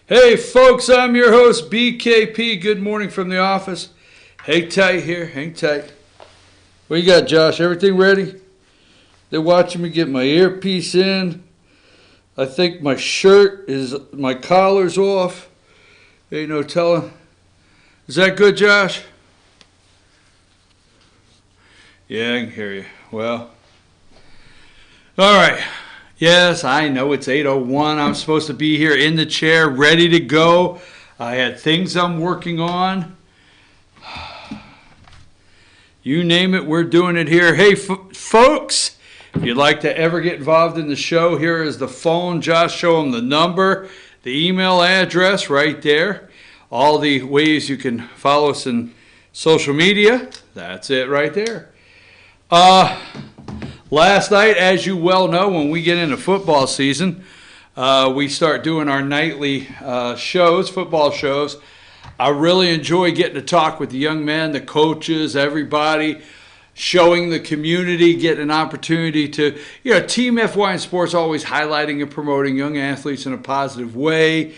Hey folks, I'm your host BKP. Good morning from the office. Hang tight here, hang tight. What you got, Josh? Everything ready? They're watching me get my earpiece in. I think my my collar's off. Ain't no telling. Is that good, Josh? Yeah, I can hear you. Well, all right. Yes, I know it's 8:01. I'm supposed to be here in the chair, ready to go. I had things I'm working on. You name it, we're doing it here. Hey, folks, if you'd like to ever get involved in the show, here is the phone. Josh, show them the number, the email address right there. All the ways you can follow us in social media. That's it right there. Last night, as you well know, when we get into football season, we start doing our nightly football shows. I really enjoy getting to talk with the young men, the coaches, everybody, showing the community, getting an opportunity to, Team FY in Sports always highlighting and promoting young athletes in a positive way,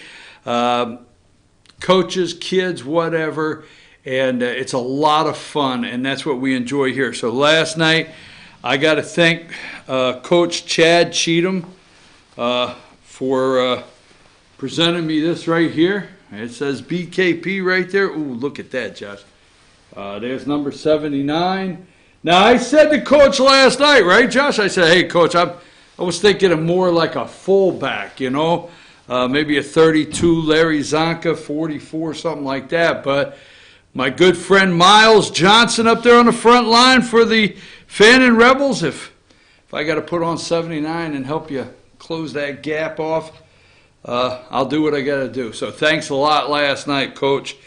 coaches, kids, whatever, and it's a lot of fun, and that's what we enjoy here. So last night, I got to thank Coach Chad Cheatham for presenting me this right here. It says BKP right there. Ooh, look at that, Josh. There's number 79. Now, I said to Coach last night, right, Josh? I said, hey, Coach, I was thinking of more like a fullback, maybe a 32 Larry Zonka, 44, something like that. But my good friend Miles Johnson up there on the front line for the Fannin Rebels, if I got to put on 79 and help you close that gap off, I'll do what I got to do. So thanks a lot last night, Coach,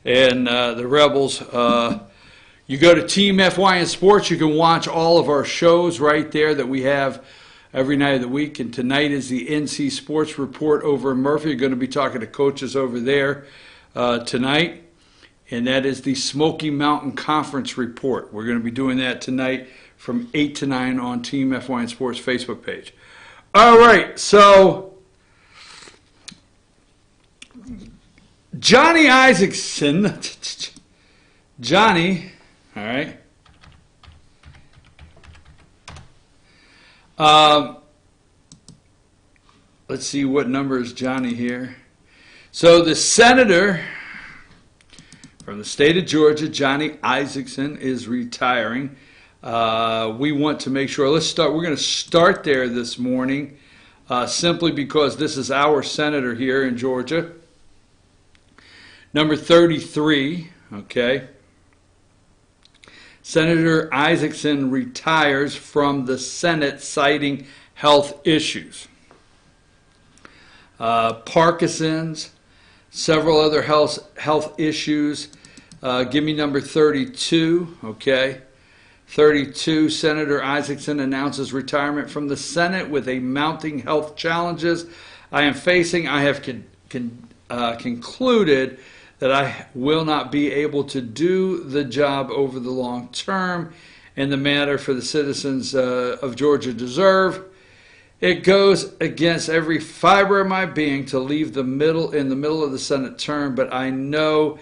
and the Rebels. You go to Team FY in Sports, you can watch all of our shows right there that we have every night of the week. And tonight is the NC Sports Report over in Murphy. You're going to be talking to coaches over there tonight. And that is the Smoky Mountain Conference Report. We're going to be doing that tonight from 8 to 9 on Team FY in Sports Facebook page. All right, so Johnny Isakson, Johnny, all right. Let's see what number is Johnny here. So the senator from the state of Georgia, Johnny Isakson, is retiring. We want to make sure, we're going to start there this morning simply because this is our senator here in Georgia. Number 33, okay. Senator Isakson retires from the Senate citing health issues. Parkinson's, several other health issues. Give me number 32, okay. 32, Senator Isakson announces retirement from the Senate with a mounting health challenges I am facing. I have concluded that I will not be able to do the job over the long term and the matter for the citizens of Georgia deserve. It goes against every fiber of my being to leave in the middle of the Senate term, but I know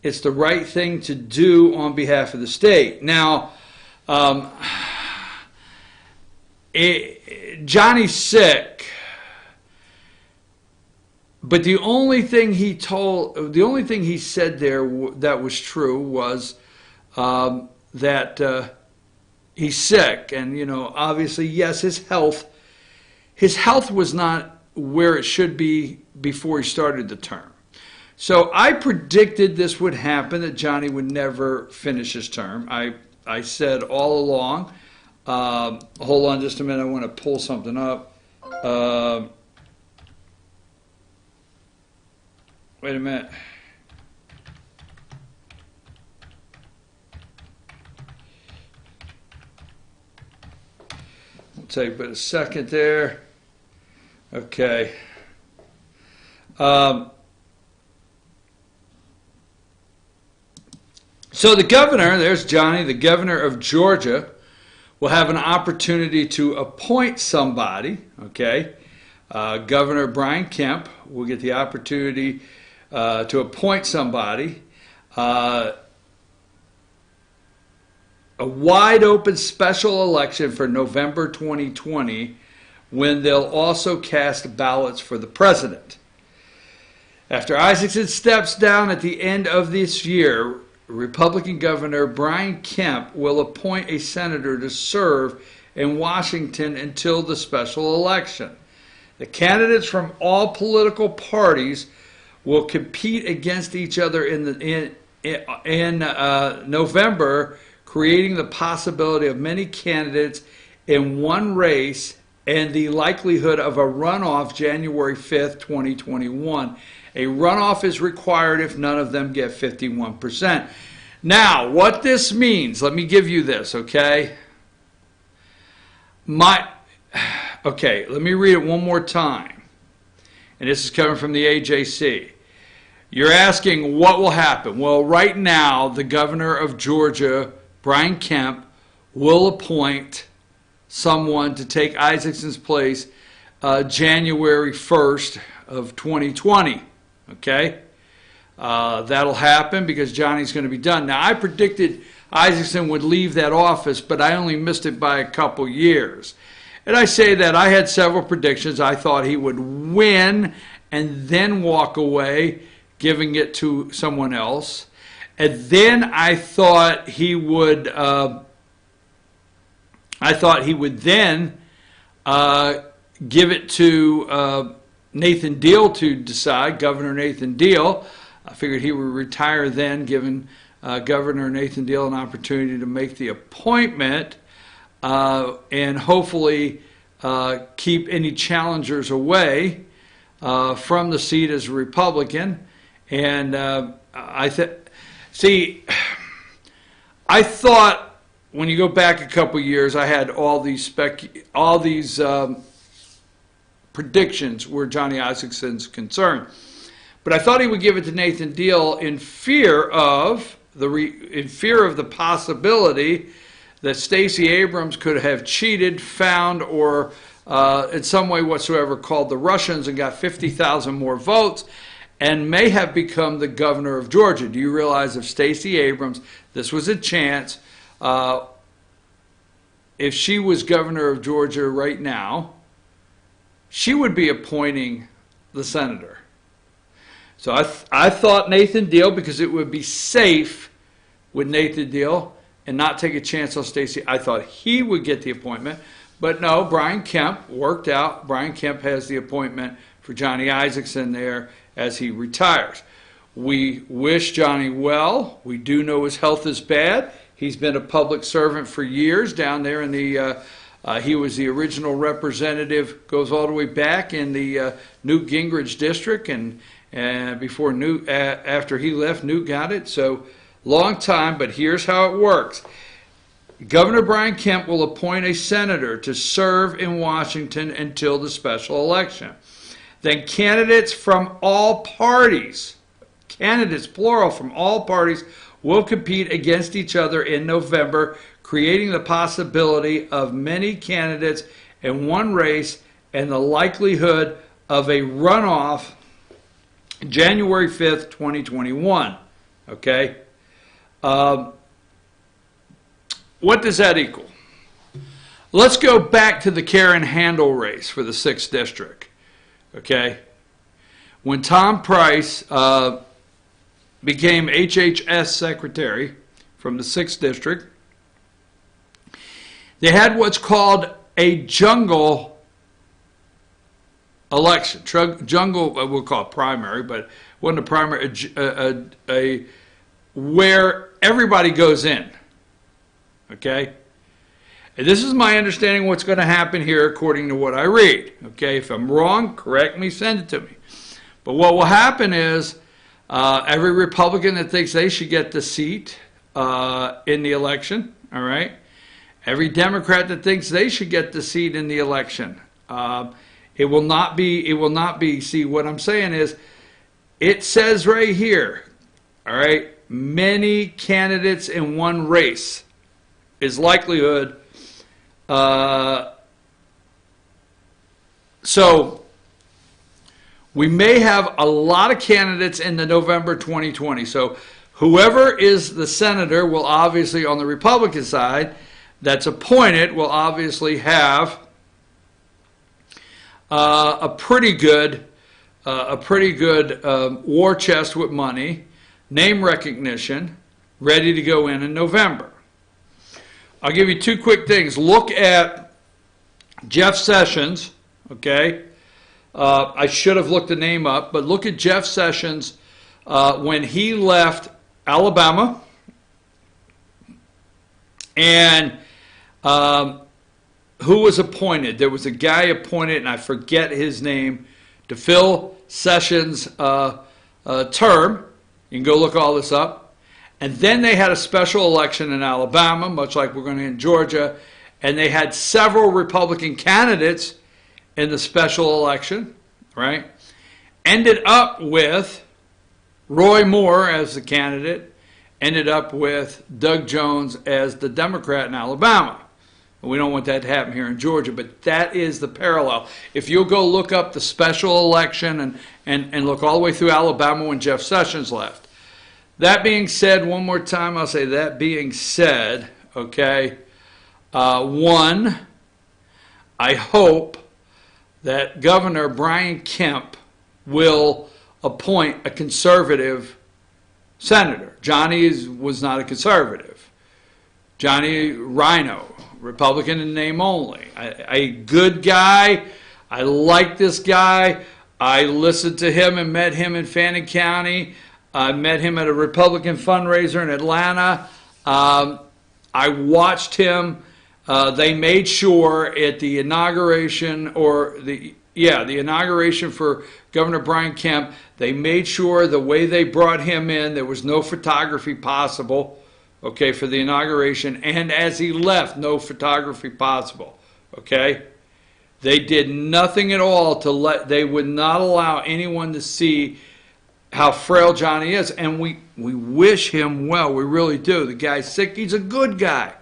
it's the right thing to do on behalf of the state. Now, Johnny's sick, but the only thing he said there that was true was that he's sick, and obviously, yes, his health was not where it should be before he started the term. So I predicted this would happen, that Johnny would never finish his term. I said all along. Hold on just a minute. I want to pull something up. Wait a minute. We'll take but a second there. Okay. So the governor, there's Johnny, the governor of Georgia, will have an opportunity to appoint somebody, okay, Governor Brian Kemp will get the opportunity to appoint somebody. A wide open special election for November 2020, when they'll also cast ballots for the president. After Isakson steps down at the end of this year, Republican Governor Brian Kemp will appoint a senator to serve in Washington until the special election. The candidates from all political parties will compete against each other in November, creating the possibility of many candidates in one race and the likelihood of a runoff January 5th, 2021. A runoff is required if none of them get 51%. Now, what this means, let me give you this, okay? Okay, let me read it one more time. And this is coming from the AJC. You're asking what will happen. Well, right now, the governor of Georgia, Brian Kemp, will appoint someone to take Isakson's place January 1st of 2020. Okay? That'll happen because Johnny's going to be done. Now, I predicted Isakson would leave that office, but I only missed it by a couple years. And I say that I had several predictions. I thought he would win and then walk away, giving it to someone else. And then I thought he would then give it to Nathan Deal to decide, Governor Nathan Deal. I figured he would retire then, giving Governor Nathan Deal an opportunity to make the appointment and hopefully keep any challengers away from the seat as a Republican. And I thought when you go back a couple years, I had all these predictions where Johnny Isakson's concerned. But I thought he would give it to Nathan Deal in fear of the possibility that Stacey Abrams could have cheated, found, or in some way whatsoever called the Russians and got 50,000 more votes and may have become the governor of Georgia. Do you realize if Stacey Abrams, this was a chance, if she was governor of Georgia right now, she would be appointing the senator. So I thought Nathan Deal, because it would be safe with Nathan Deal and not take a chance on Stacey. I thought he would get the appointment. But no, Brian Kemp worked out. Brian Kemp has the appointment for Johnny Isakson there as he retires. We wish Johnny well. We do know his health is bad. He's been a public servant for years down there in the he was the original representative, goes all the way back in the Newt Gingrich district, and before Newt, after he left, Newt got it. So long time, but here's how it works. Governor Brian Kemp will appoint a senator to serve in Washington until the special election. Then candidates from all parties, candidates plural from all parties, will compete against each other in November, creating the possibility of many candidates in one race and the likelihood of a runoff January 5th, 2021. Okay? What does that equal? Let's go back to the Karen Handel race for the 6th District. Okay? When Tom Price became HHS Secretary from the 6th District, they had what's called a jungle election. Jungle, we'll call it primary, but it wasn't a primary, where everybody goes in. Okay? And this is my understanding of what's going to happen here according to what I read. Okay? If I'm wrong, correct me, send it to me. But what will happen is every Republican that thinks they should get the seat in the election, all right? Every Democrat that thinks they should get the seat in the election. It will not be, see, what I'm saying is, it says right here, all right, many candidates in one race is likelihood. So we may have a lot of candidates in the November 2020. So whoever is the senator will obviously, on the Republican side, that's appointed, will obviously have a pretty good war chest with money, name recognition, ready to go in November. I'll give you two quick things. Look at Jeff Sessions, okay? I should have looked the name up, but look at Jeff Sessions when he left Alabama, and who was appointed? There was a guy appointed, and I forget his name, to fill Sessions' term. You can go look all this up. And then they had a special election in Alabama, much like we're going to in Georgia, and they had several Republican candidates in the special election, right? Ended up with Roy Moore as the candidate, ended up with Doug Jones as the Democrat in Alabama. We don't want that to happen here in Georgia, but that is the parallel. If you'll go look up the special election and look all the way through Alabama when Jeff Sessions left. That being said, one more time, I'll say that being said, okay, one, I hope that Governor Brian Kemp will appoint a conservative senator. Johnny was not a conservative. Johnny Rhino, Republican in name only. A good guy. I like this guy. I listened to him and met him in Fannin County. I met him at a Republican fundraiser in Atlanta. I watched him. They made sure at the inauguration, the inauguration for Governor Brian Kemp, they made sure the way they brought him in, there was no photography possible, okay, for the inauguration. And as he left, no photography possible, okay? They did nothing at all they would not allow anyone to see how frail Johnny is. And we wish him well. We really do. The guy's sick. He's a good guy.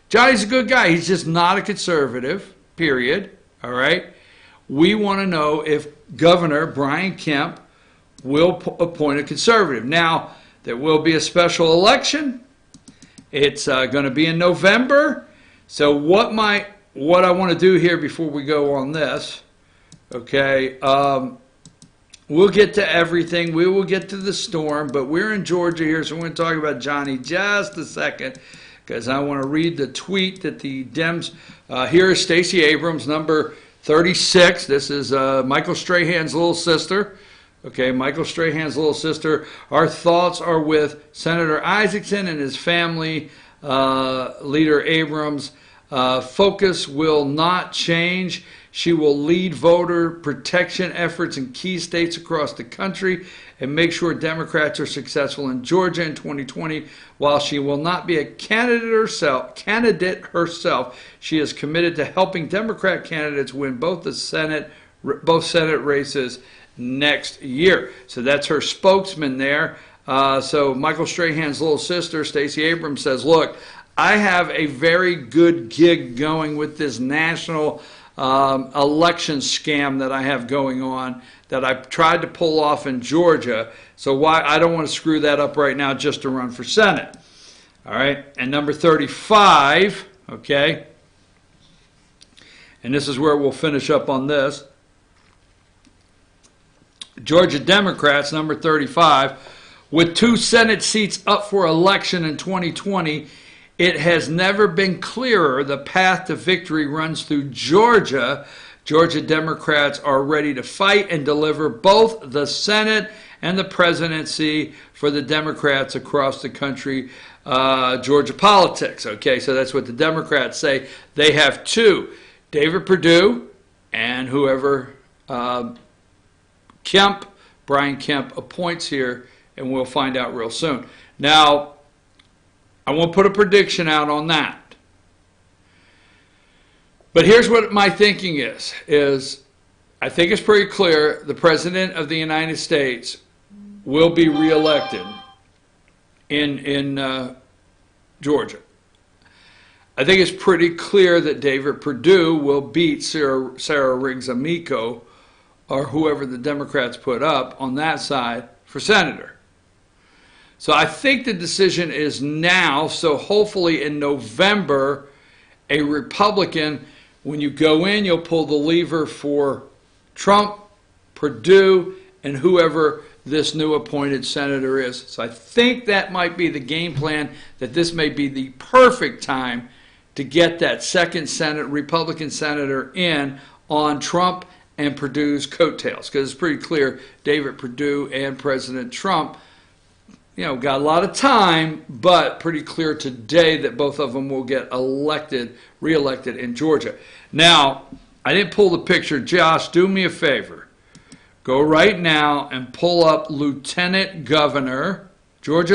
Johnny's a good guy. He's just not a conservative, period. All right? We want to know if Governor Brian Kemp will appoint a conservative. Now, there will be a special election. It's going to be in November. So what I want to do here before we go on this, okay, we'll get to everything. We will get to the storm, but we're in Georgia here, so we're going to talk about Johnny just a second, because I want to read the tweet that the Dems, here is Stacey Abrams, number 36. This is Michael Strahan's little sister. Okay, Michael Strahan's little sister. Our thoughts are with Senator Isaacson and his family, Leader Abrams. Focus will not change. She will lead voter protection efforts in key states across the country and make sure Democrats are successful in Georgia in 2020. While she will not be a candidate herself, she is committed to helping Democrat candidates win both Senate races next year. So that's her spokesman there. So Michael Strahan's little sister, Stacey Abrams, says, look, I have a very good gig going with this national election scam that I have going on that I've tried to pull off in Georgia. So I don't want to screw that up right now just to run for Senate. All right. And number 35, okay, and this is where we'll finish up on this. Georgia Democrats, number 35, with 2 Senate seats up for election in 2020, it has never been clearer the path to victory runs through Georgia. Georgia Democrats are ready to fight and deliver both the Senate and the presidency for the Democrats across the country. Georgia politics, okay, so that's what the Democrats say. They have 2, David Perdue and whoever Brian Kemp appoints here, and we'll find out real soon. Now, I won't put a prediction out on that. But here's what my thinking is I think it's pretty clear the President of the United States will be reelected in Georgia. I think it's pretty clear that David Perdue will beat Sarah Riggs Amico or whoever the Democrats put up on that side for senator. So I think the decision is now, so hopefully in November, a Republican, when you go in, you'll pull the lever for Trump, Perdue, and whoever this new appointed senator is. So I think that might be the game plan, that this may be the perfect time to get that second Republican senator in on Trump and Perdue's coattails. Because it's pretty clear David Perdue and President Trump, got a lot of time, but pretty clear today that both of them will get reelected in Georgia. Now, I didn't pull the picture. Josh, do me a favor. Go right now and pull up Georgia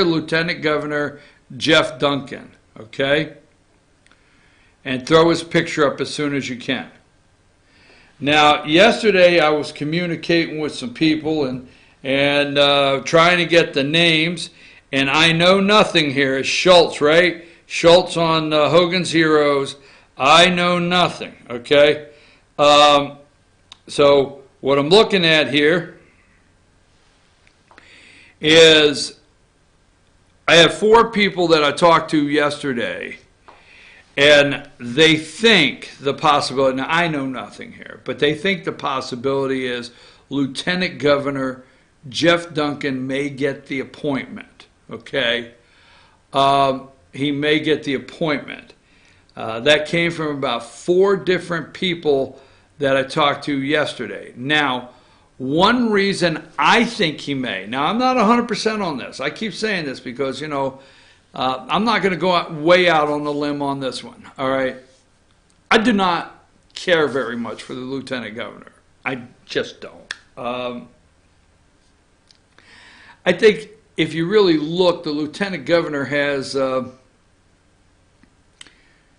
Lieutenant Governor Jeff Duncan, okay? And throw his picture up as soon as you can. Now, yesterday I was communicating with some people and trying to get the names, and I know nothing here. It's Schultz, right? Schultz on Hogan's Heroes. I know nothing, okay? So what I'm looking at here is I have 4 people that I talked to yesterday, and they think the possibility, now I know nothing here, but they think the possibility is Lieutenant Governor Jeff Duncan may get the appointment, okay? He may get the appointment. That came from about 4 different people that I talked to yesterday. Now, one reason I think he may, now I'm not 100% on this. I keep saying this because, I'm not going to go way out on the limb on this one, all right? I do not care very much for the lieutenant governor. I just don't. I think if you really look, the lieutenant governor has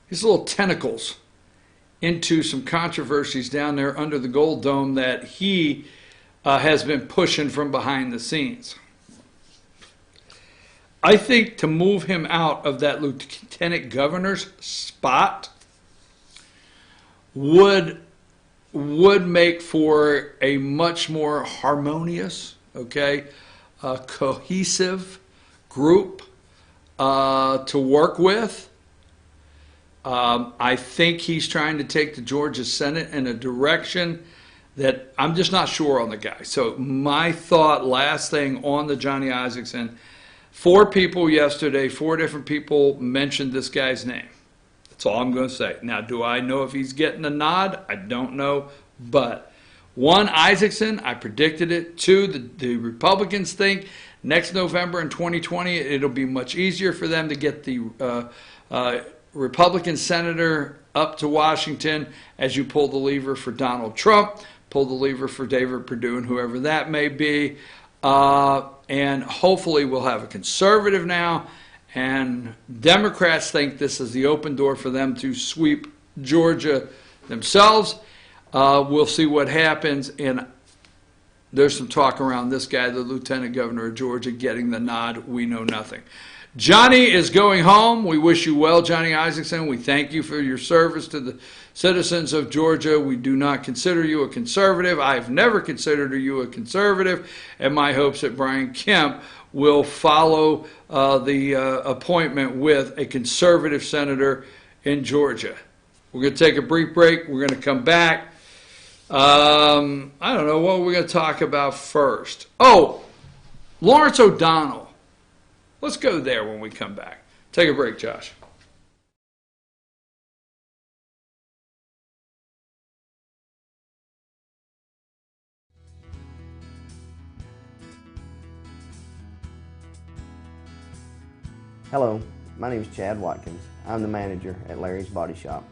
his little tentacles into some controversies down there under the Gold Dome that he has been pushing from behind the scenes. I think to move him out of that lieutenant governor's spot would make for a much more harmonious, cohesive group to work with. I think he's trying to take the Georgia Senate in a direction that I'm just not sure on the guy. So my thought, last thing on the Johnny Isakson, 4 people yesterday, 4 different people mentioned this guy's name. That's all I'm going to say. Now, do I know if he's getting a nod? I don't know. But 1, Isakson, I predicted it. 2, the Republicans think next November in 2020, it'll be much easier for them to get the Republican senator up to Washington as you pull the lever for Donald Trump, pull the lever for David Perdue and whoever that may be. And hopefully we'll have a conservative now, and Democrats think this is the open door for them to sweep Georgia themselves. We'll see what happens, and there's some talk around this guy, the lieutenant governor of Georgia, getting the nod. We know nothing. Johnny is going home. We wish you well, Johnny Isakson. We thank you for your service to the citizens of Georgia. We do not consider you a conservative. I've never considered you a conservative, and my hopes that Brian Kemp will follow the appointment with a conservative senator in Georgia. We're going to take a brief break. We're going to come back. I don't know what we're going to talk about first. Oh, Lawrence O'Donnell. Let's go there when we come back. Take a break, Josh. Hello, my name is Chad Watkins. I'm the manager at Larry's Body Shop.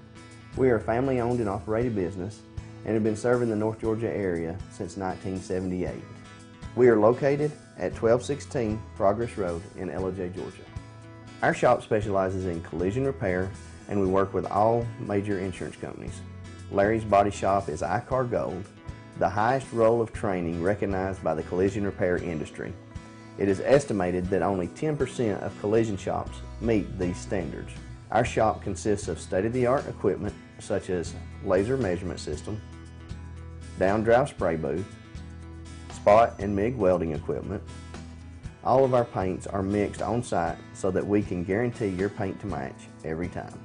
We are a family-owned and operated business and have been serving the North Georgia area since 1978. We are located at 1216 Progress Road in Ellijay, Georgia. Our shop specializes in collision repair, and we work with all major insurance companies. Larry's Body Shop is ICAR Gold, the highest role of training recognized by the collision repair industry. It is estimated that only 10% of collision shops meet these standards. Our shop consists of state-of-the-art equipment such as laser measurement system, down drive spray booth, spot and MIG welding equipment. All of our paints are mixed on site so that we can guarantee your paint to match every time.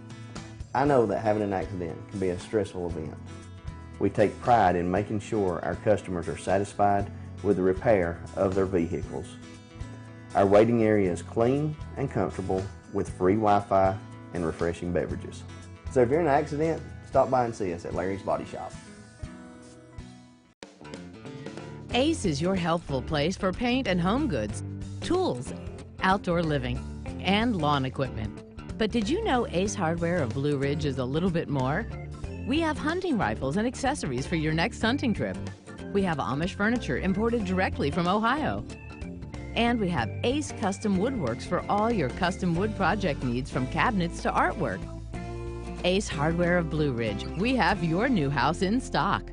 I know that having an accident can be a stressful event. We take pride in making sure our customers are satisfied with the repair of their vehicles. Our waiting area is clean and comfortable with free Wi-Fi and refreshing beverages. So if you're in an accident, stop by and see us at Larry's Body Shop. Ace is your healthful place for paint and home goods, tools, outdoor living, and lawn equipment. But did you know Ace Hardware of Blue Ridge is a little bit more? We have hunting rifles and accessories for your next hunting trip. We have Amish furniture imported directly from Ohio. And we have Ace Custom Woodworks for all your custom wood project needs, from cabinets to artwork. Ace Hardware of Blue Ridge, we have your new house in stock.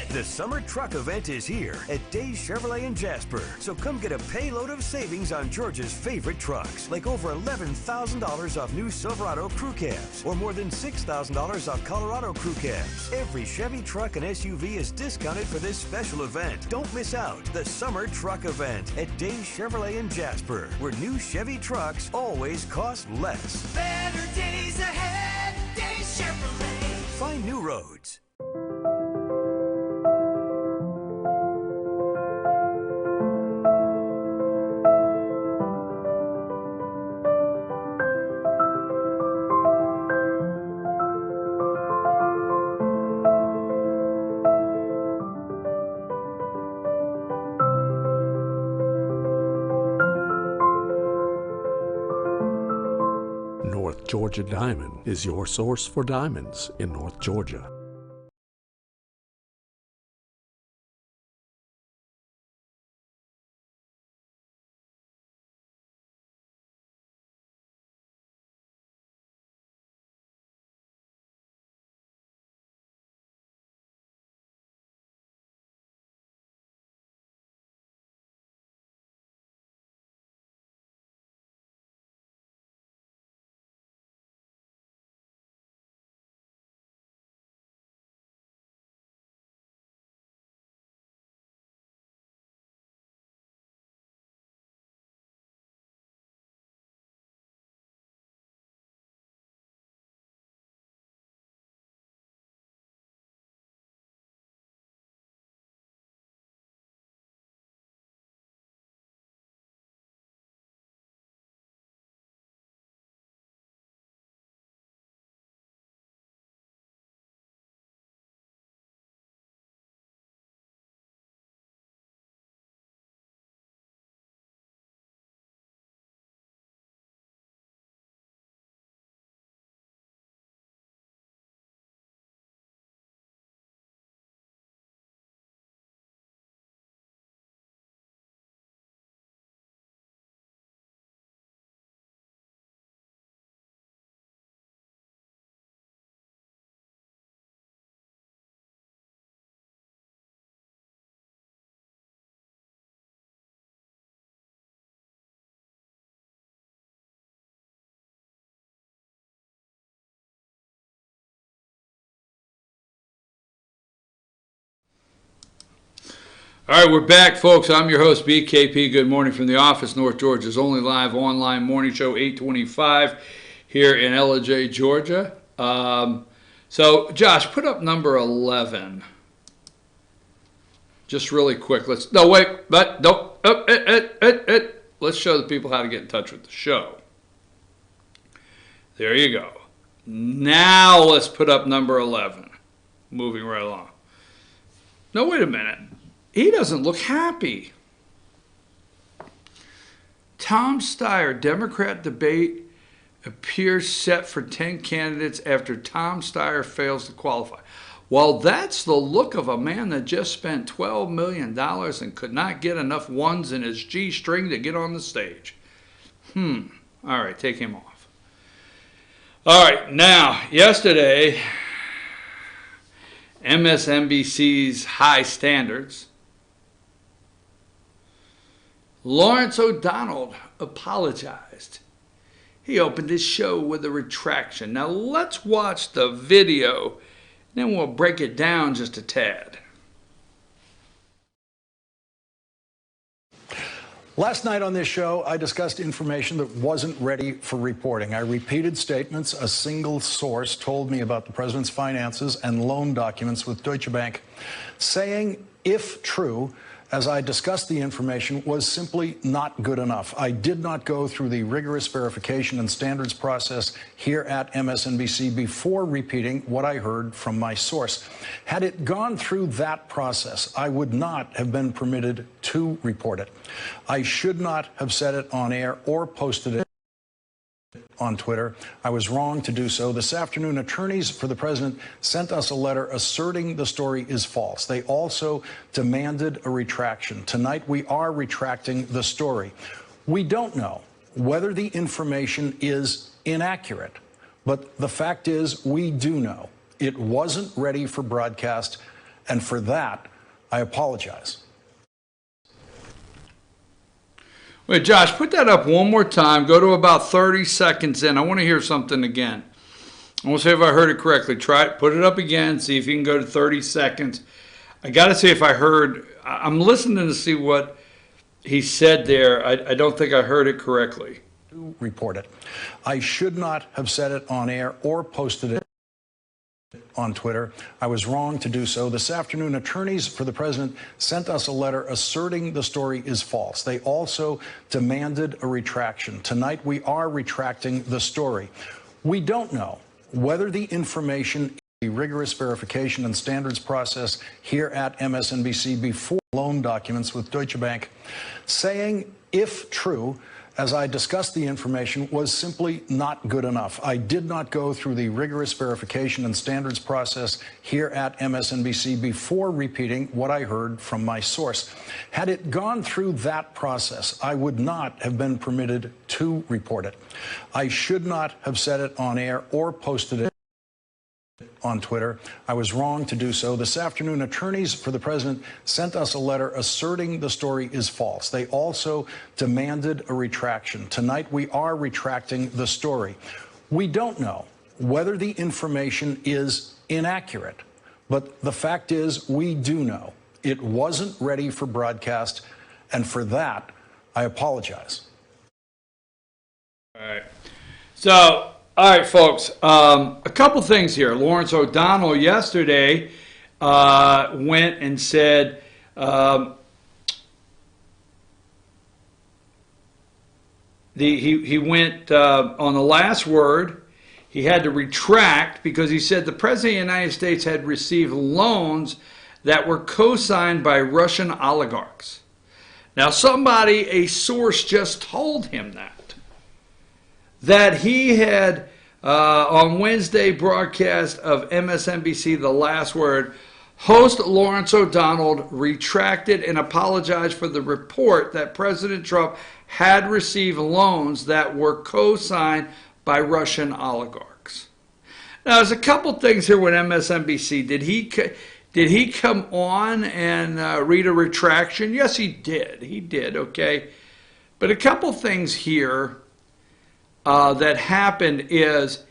The summer truck event is here at Days Chevrolet in Jasper. So come get a payload of savings on Georgia's favorite trucks, like over $11,000 off new Silverado crew cabs, or more than $6,000 off Colorado crew cabs. Every Chevy truck and SUV is discounted for this special event. Don't miss out. The summer truck event at Days Chevrolet in Jasper, where new Chevy trucks always cost less. Better days ahead, Days Chevrolet. Find new roads. North Georgia Diamond is your source for diamonds in North Georgia. All right, we're back, folks. I'm your host, BKP. Good morning from the office, North Georgia's only live online morning show, 825 here in Ellijay, Georgia. So, Josh, put up number 11. Just really quick. Let's show the people how to get in touch with the show. There you go. Now let's put up number 11. Moving right along. No, wait a minute. He doesn't look happy. Tom Steyer, Democrat debate appears set for 10 candidates after Tom Steyer fails to qualify. Well, that's the look of a man that just spent $12 million and could not get enough ones in his G-string to get on the stage. All right, take him off. All right, now, yesterday, MSNBC's High Standards, Lawrence O'Donnell apologized. He opened his show with a retraction. Now let's watch the video, then we'll break it down just a tad. Last night on this show, I discussed information that wasn't ready for reporting. I repeated statements a single source told me about the president's finances and loan documents with Deutsche Bank, saying, if true, as I discussed the information, was simply not good enough. I did not go through the rigorous verification and standards process here at MSNBC before repeating what I heard from my source. Had it gone through that process, I would not have been permitted to report it. I should not have said it on air or posted it on Twitter. I was wrong to do so. This afternoon, attorneys for the president sent us a letter asserting the story is false. They also demanded a retraction. Tonight, we are retracting the story. We don't know whether the information is inaccurate, but the fact is we do know it wasn't ready for broadcast, and for that, I apologize. Wait, Josh, put that up one more time. Go to about 30 seconds in. I want to hear something again. I want to see if I heard it correctly. Try it. Put it up again. See if you can go to 30 seconds. I got to see if I heard. I'm listening to see what he said there. I don't think I heard it correctly. Report it. I should not have said it on air or posted it on Twitter. I was wrong to do so. This afternoon, attorneys for the president sent us a letter asserting the story is false. They also demanded a retraction. Tonight, we are retracting the story. We don't know whether the information, the rigorous verification and standards process here at MSNBC before loan documents with Deutsche Bank, saying, if true, as I discussed the information, was simply not good enough. I did not go through the rigorous verification and standards process here at MSNBC before repeating what I heard from my source. Had it gone through that process, I would not have been permitted to report it. I should not have said it on air or posted it on Twitter. I was wrong to do so. This afternoon, attorneys for the president sent us a letter asserting the story is false. They also demanded a retraction. Tonight, we are retracting the story. We don't know whether the information is inaccurate, but the fact is we do know it wasn't ready for broadcast, and for that, I apologize. All right. So, all right, folks, a couple things here. Lawrence O'Donnell yesterday went and said he went on the last word. He had to retract because he said the President of the United States had received loans that were co-signed by Russian oligarchs. Now, somebody, a source just told him that he had, on Wednesday broadcast of MSNBC, The Last Word, host Lawrence O'Donnell retracted and apologized for the report that President Trump had received loans that were co-signed by Russian oligarchs. Now, there's a couple things here with MSNBC. Did he come on and read a retraction? Yes, he did. He did, okay? But a couple things here that happened is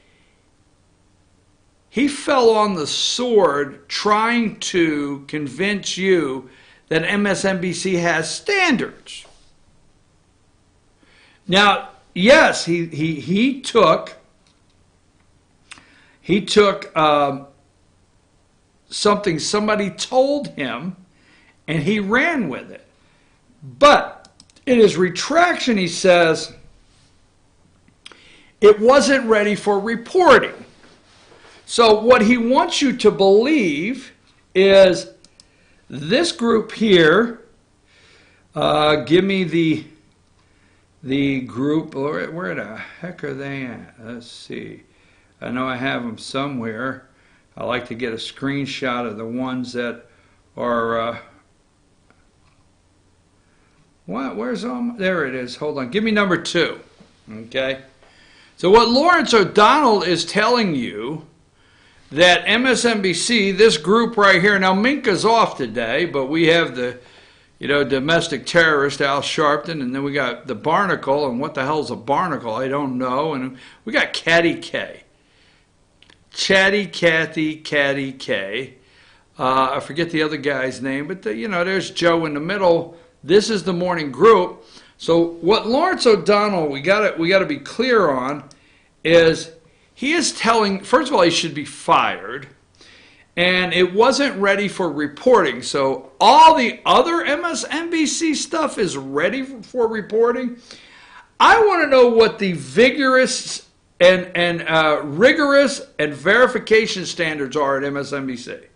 he fell on the sword trying to convince you that MSNBC has standards. Now, yes, he took something somebody told him and he ran with it. But in his retraction, he says it wasn't ready for reporting. So what he wants you to believe is this group here, give me the group, where the heck are they at? Let's see. I know I have them somewhere. I like to get a screenshot of the ones that are, where's all, there it is. Hold on. Give me number 2. Okay. So what Lawrence O'Donnell is telling you that MSNBC, this group right here, now Minka's off today, but we have the, domestic terrorist Al Sharpton, and then we got the Barnacle, and what the hell's a Barnacle? I don't know. And we got Caddy K. Chatty Cathy Caddy K. I forget the other guy's name, but there's Joe in the middle. This is the morning group. So what Lawrence O'Donnell, we gotta be clear on, is he is telling, first of all, he should be fired, and it wasn't ready for reporting. So all the other MSNBC stuff is ready for reporting. I want to know what the vigorous and rigorous and verification standards are at MSNBC.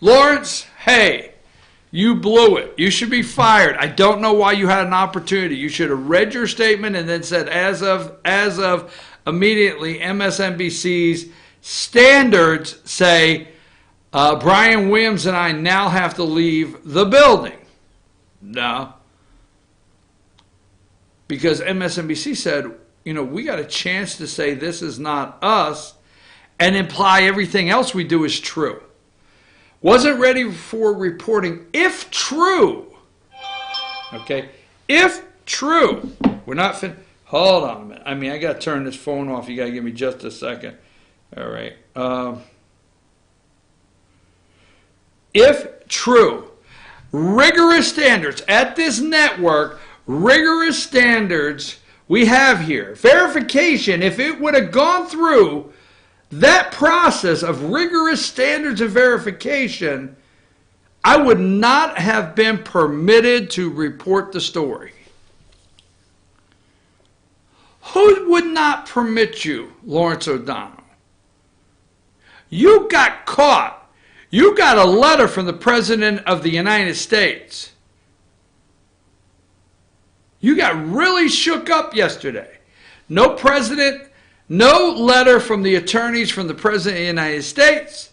Lawrence, hey, you blew it. You should be fired. I don't know why you had an opportunity. You should have read your statement and then said, as of immediately, MSNBC's standards say, Brian Williams and I now have to leave the building. No. Because MSNBC said, we got a chance to say this is not us and imply everything else we do is true. Wasn't ready for reporting if true. Okay? If true. We're not hold on a minute. I got to turn this phone off. You got to give me just a second. All right. If true. Rigorous standards at this network, rigorous standards we have here. Verification, if it would have gone through that process of rigorous standards of verification, I would not have been permitted to report the story. Who would not permit you, Lawrence O'Donnell? You got caught. You got a letter from the President of the United States. You got really shook up yesterday. No president, no letter from the attorneys from the President of the United States.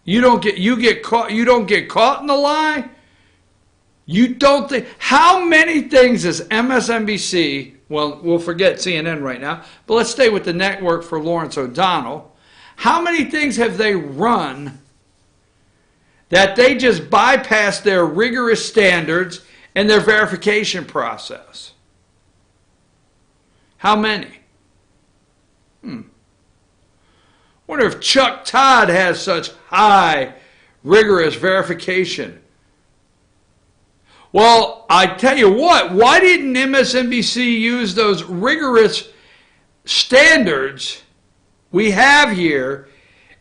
You don't get caught in the lie. You don't think, how many things is MSNBC, well, we'll forget CNN right now, but let's stay with the network for Lawrence O'Donnell. How many things have they run that they just bypass their rigorous standards and their verification process? How many? Wonder if Chuck Todd has such high, rigorous verification. Well, I tell you what, why didn't MSNBC use those rigorous standards we have here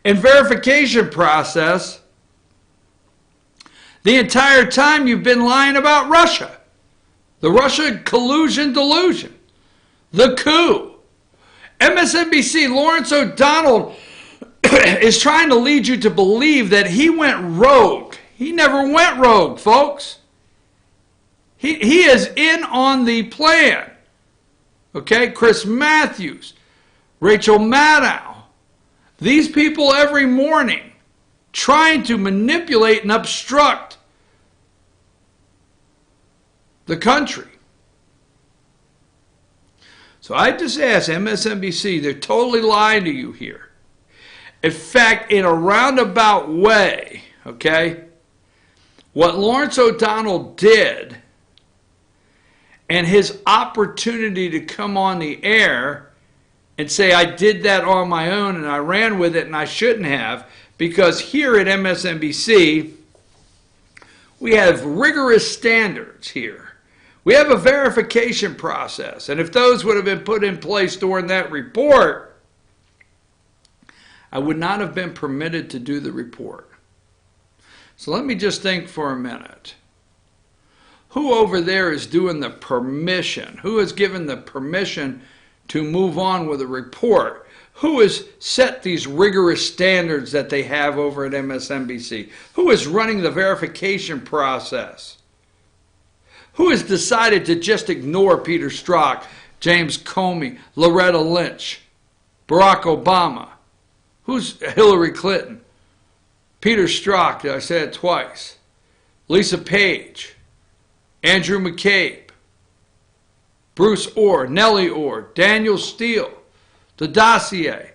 and verification process the entire time you've been lying about Russia? The Russia collusion delusion. The coup. MSNBC, Lawrence O'Donnell is trying to lead you to believe that he went rogue. He never went rogue, folks. He is in on the plan. Okay? Chris Matthews, Rachel Maddow. These people every morning trying to manipulate and obstruct the country. So I just ask MSNBC, they're totally lying to you here. In fact, in a roundabout way, okay, what Lawrence O'Donnell did and his opportunity to come on the air and say, I did that on my own and I ran with it and I shouldn't have, because here at MSNBC, we have rigorous standards here. We have a verification process, and if those would have been put in place during that report, I would not have been permitted to do the report. So let me just think for a minute. Who over there is doing the permission? Who is given the permission to move on with a report? Who has set these rigorous standards that they have over at MSNBC? Who is running the verification process? Who has decided to just ignore Peter Strzok, James Comey, Loretta Lynch, Barack Obama? Who's Hillary Clinton? Peter Strzok, did I say it twice? Lisa Page, Andrew McCabe, Bruce Orr, Nellie Orr, Daniel Steele, The Dossier,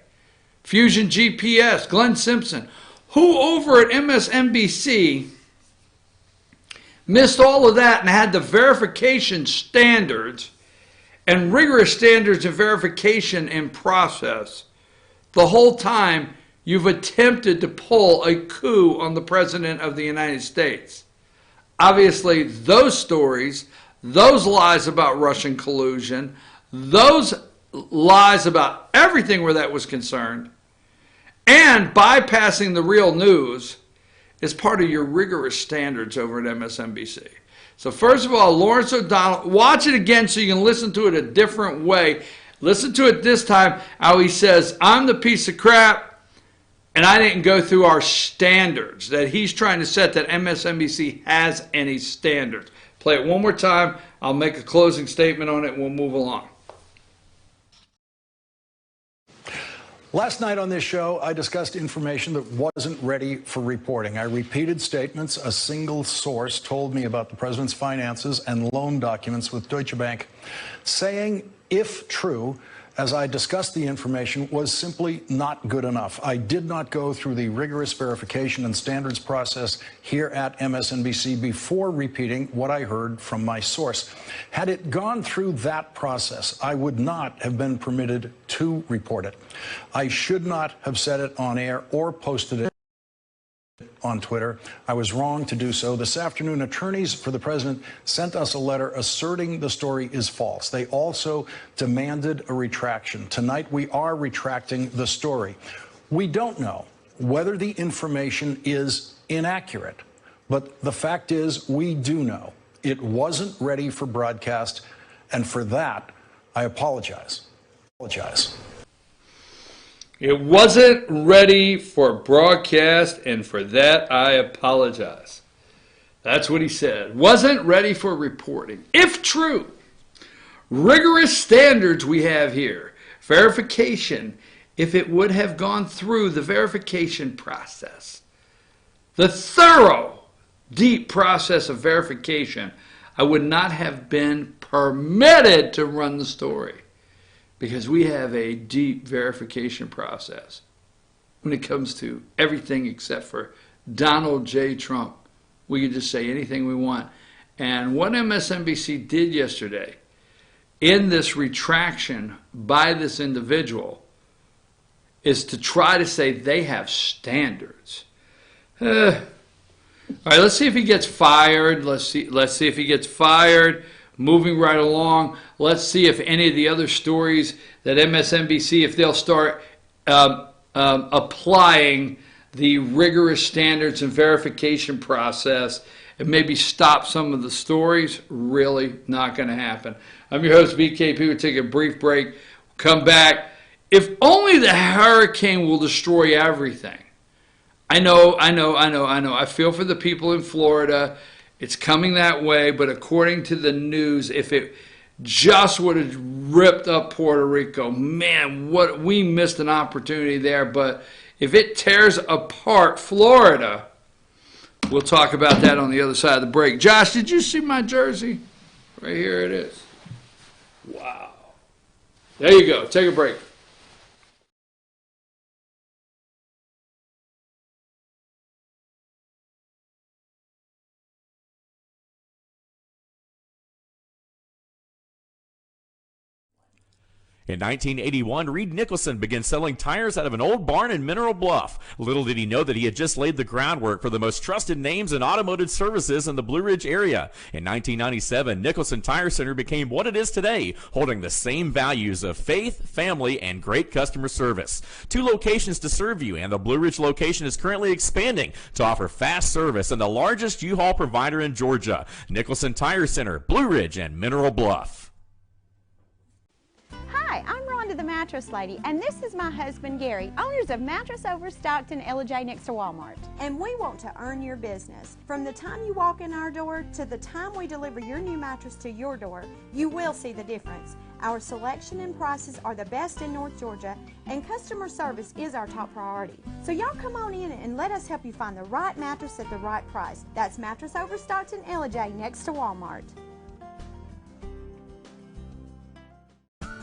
Fusion GPS, Glenn Simpson. Who over at MSNBC missed all of that and had the verification standards and rigorous standards of verification in process the whole time you've attempted to pull a coup on the President of the United States? obviously those stories, those lies about Russian collusion, those lies about everything where that was concerned, and bypassing the real news is part of your rigorous standards over at MSNBC. So first of all, Lawrence O'Donnell, watch it again so you can listen to it a different way. Listen to it this time, how he says, I'm the piece of crap, and I didn't go through our standards, that he's trying to set that MSNBC has any standards. Play it one more time. I'll make a closing statement on it, and we'll move along. Last night on this show, I discussed information that wasn't ready for reporting. I repeated statements a single source told me about the president's finances and loan documents with Deutsche Bank, saying, if true, as I discussed the information, was simply not good enough. I did not go through the rigorous verification and standards process here at MSNBC before repeating what I heard from my source. Had it gone through that process, I would not have been permitted to report it. I should not have said it on air or posted it on Twitter. I was wrong to do so. This afternoon, attorneys for the president sent us a letter asserting the story is false. They also demanded a retraction. Tonight, we are retracting the story. We don't know whether the information is inaccurate, but the fact is we do know it wasn't ready for broadcast, and for that, I apologize. It wasn't ready for broadcast, and for that I apologize. That's what he said. Wasn't ready for reporting. If true, rigorous standards we have here. Verification, if it would have gone through the verification process. The thorough, deep process of verification, I would not have been permitted to run the story. Because we have a deep verification process when it comes to everything except for Donald J. Trump. We can just say anything we want. And what MSNBC did yesterday in this retraction by this individual is to try to say they have standards. All right, let's see if he gets fired. Let's see if he gets fired. Moving right along, let's see if any of the other stories that MSNBC, if they'll start applying the rigorous standards and verification process and maybe stop some of the stories. Really not going to happen. I'm your host, BKP. We'll take a brief break. Come back. If only the hurricane will destroy everything. I know. I feel for the people in Florida. It's coming that way, but according to the news, if it just would have ripped up Puerto Rico, man, what we missed an opportunity there. But if it tears apart Florida, we'll talk about that on the other side of the break. Josh, did you see my jersey? Right here it is. Wow. There you go. Take a break. In 1981, Reed Nicholson began selling tires out of an old barn in Mineral Bluff. Little did he know that he had just laid the groundwork for the most trusted names in automotive services in the Blue Ridge area. In 1997, Nicholson Tire Center became what it is today, holding the same values of faith, family, and great customer service. 2 locations to serve you, and the Blue Ridge location is currently expanding to offer fast service and the largest U-Haul provider in Georgia. Nicholson Tire Center, Blue Ridge, and Mineral Bluff. Hi, I'm Rhonda the Mattress Lady, and this is my husband Gary, owners of Mattress Overstocked in Ella next to Walmart. And we want to earn your business. From the time you walk in our door to the time we deliver your new mattress to your door, you will see the difference. Our selection and prices are the best in North Georgia, and customer service is our top priority. So y'all come on in and let us help you find the right mattress at the right price. That's Mattress Overstocked in Ella next to Walmart.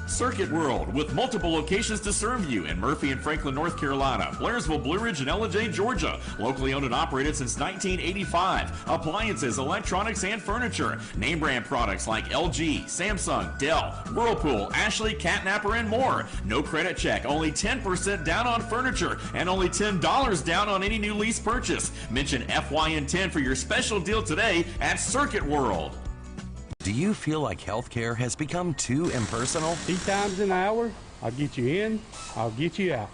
Circuit World, with multiple locations to serve you in Murphy and Franklin, North Carolina, Blairsville, Blue Ridge, and Ellijay, Georgia. Locally owned and operated since 1985. Appliances, electronics, and furniture. Name brand products like LG, Samsung, Dell, Whirlpool, Ashley, Catnapper, and more. No credit check, only 10% down on furniture, and only $10 down on any new lease purchase. Mention FYN10 for your special deal today at Circuit World. Do you feel like healthcare has become too impersonal? 3 times an hour, I'll get you in, I'll get you out.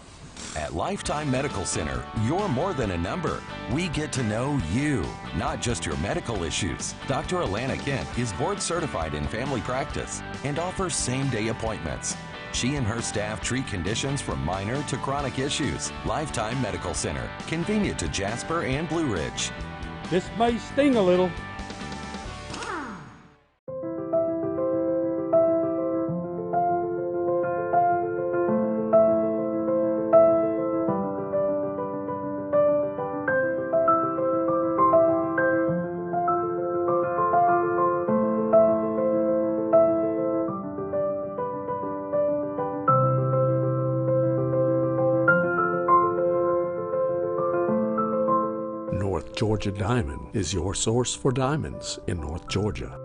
At Lifetime Medical Center, you're more than a number. We get to know you, not just your medical issues. Dr. Alana Kent is board certified in family practice and offers same-day appointments. She and her staff treat conditions from minor to chronic issues. Lifetime Medical Center, convenient to Jasper and Blue Ridge. This may sting a little. North Georgia Diamond is your source for diamonds in North Georgia.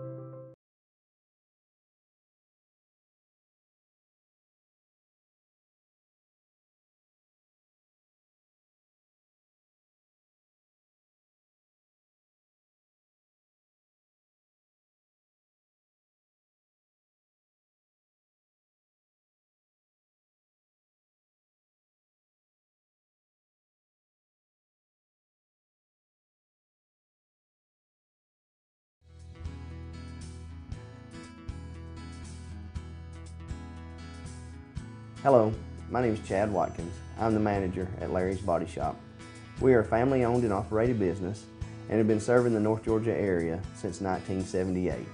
Hello, my name is Chad Watkins. I'm the manager at Larry's Body Shop. We are a family owned and operated business and have been serving the North Georgia area since 1978.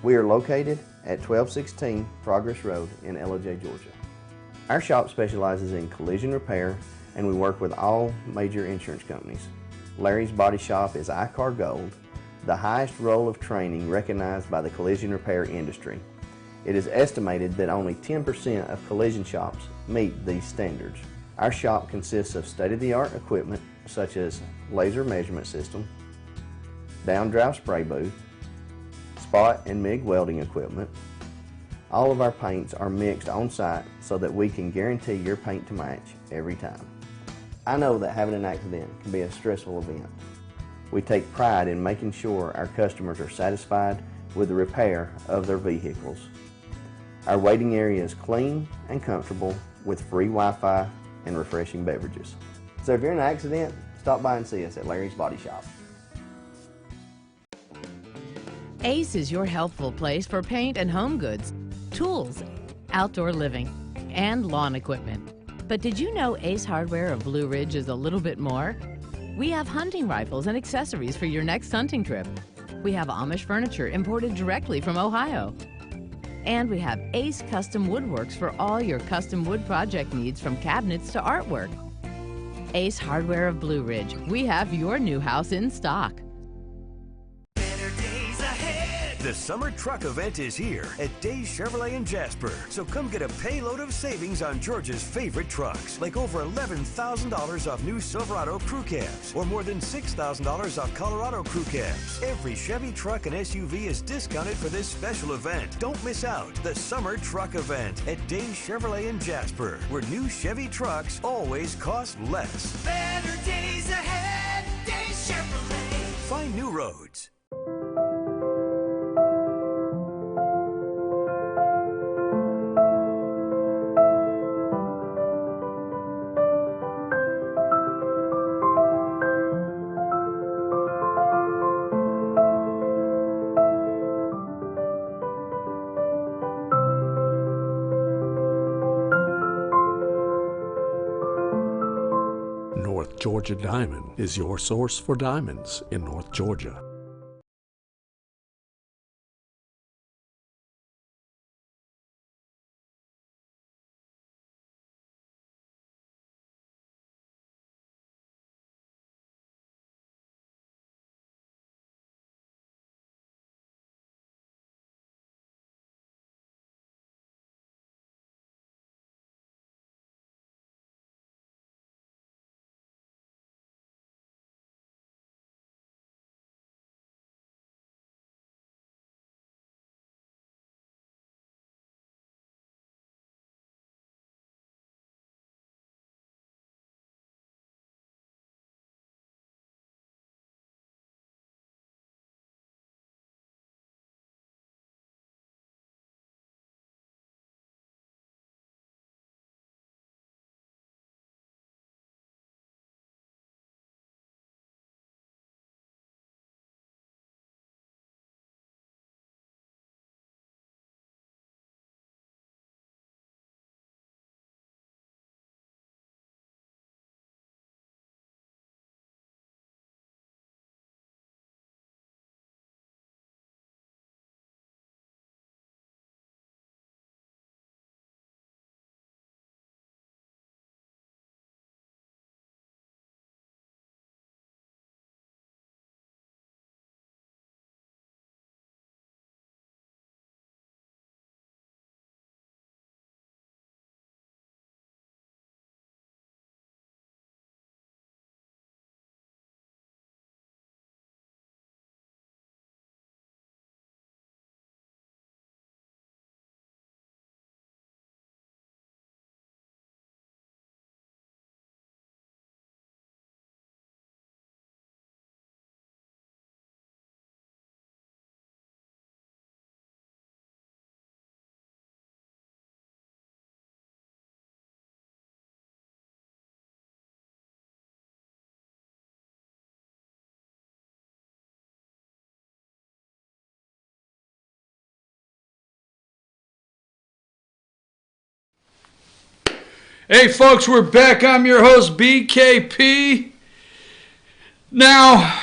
We are located at 1216 Progress Road in Ellijay, Georgia. Our shop specializes in collision repair and we work with all major insurance companies. Larry's Body Shop is ICAR Gold, the highest role of training recognized by the collision repair industry. It is estimated that only 10% of collision shops meet these standards. Our shop consists of state-of-the-art equipment such as laser measurement system, down-drive spray booth, spot and MIG welding equipment. All of our paints are mixed on-site so that we can guarantee your paint to match every time. I know that having an accident can be a stressful event. We take pride in making sure our customers are satisfied with the repair of their vehicles. Our waiting area is clean and comfortable with free Wi-Fi and refreshing beverages. So if you're in an accident, stop by and see us at Larry's Body Shop. Ace is your healthful place for paint and home goods, tools, outdoor living, and lawn equipment. But did you know Ace Hardware of Blue Ridge is a little bit more? We have hunting rifles and accessories for your next hunting trip. We have Amish furniture imported directly from Ohio. And we have Ace Custom Woodworks for all your custom wood project needs, from cabinets to artwork. Ace Hardware of Blue Ridge, we have your new house in stock. The summer truck event is here at Days Chevrolet in Jasper. So come get a payload of savings on Georgia's favorite trucks, like over $11,000 off new Silverado crew cabs, or more than $6,000 off Colorado crew cabs. Every Chevy truck and SUV is discounted for this special event. Don't miss out. The summer truck event at Days Chevrolet in Jasper, where new Chevy trucks always cost less. Better days ahead, Days Chevrolet. Find new roads. North Georgia Diamond is your source for diamonds in North Georgia. Hey folks, we're back. I'm your host, BKP. Now,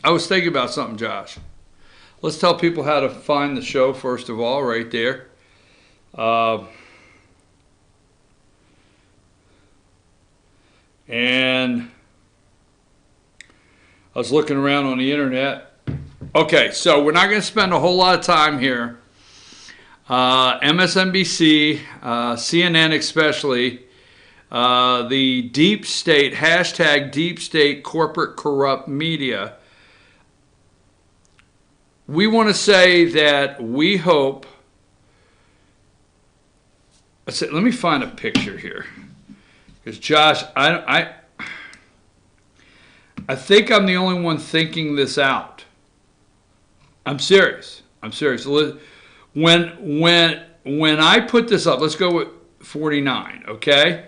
I was thinking about something, Josh. Let's tell people how to find the show, first of all, right there. And I was looking around on the internet. Okay, so we're not going to spend a whole lot of time here. MSNBC, CNN especially, the deep state, hashtag deep state corporate corrupt media. We want to say that we hope, let me find a picture here. Because Josh, I think I'm the only one thinking this out. I'm serious. When I put this up, let's go with 49, okay?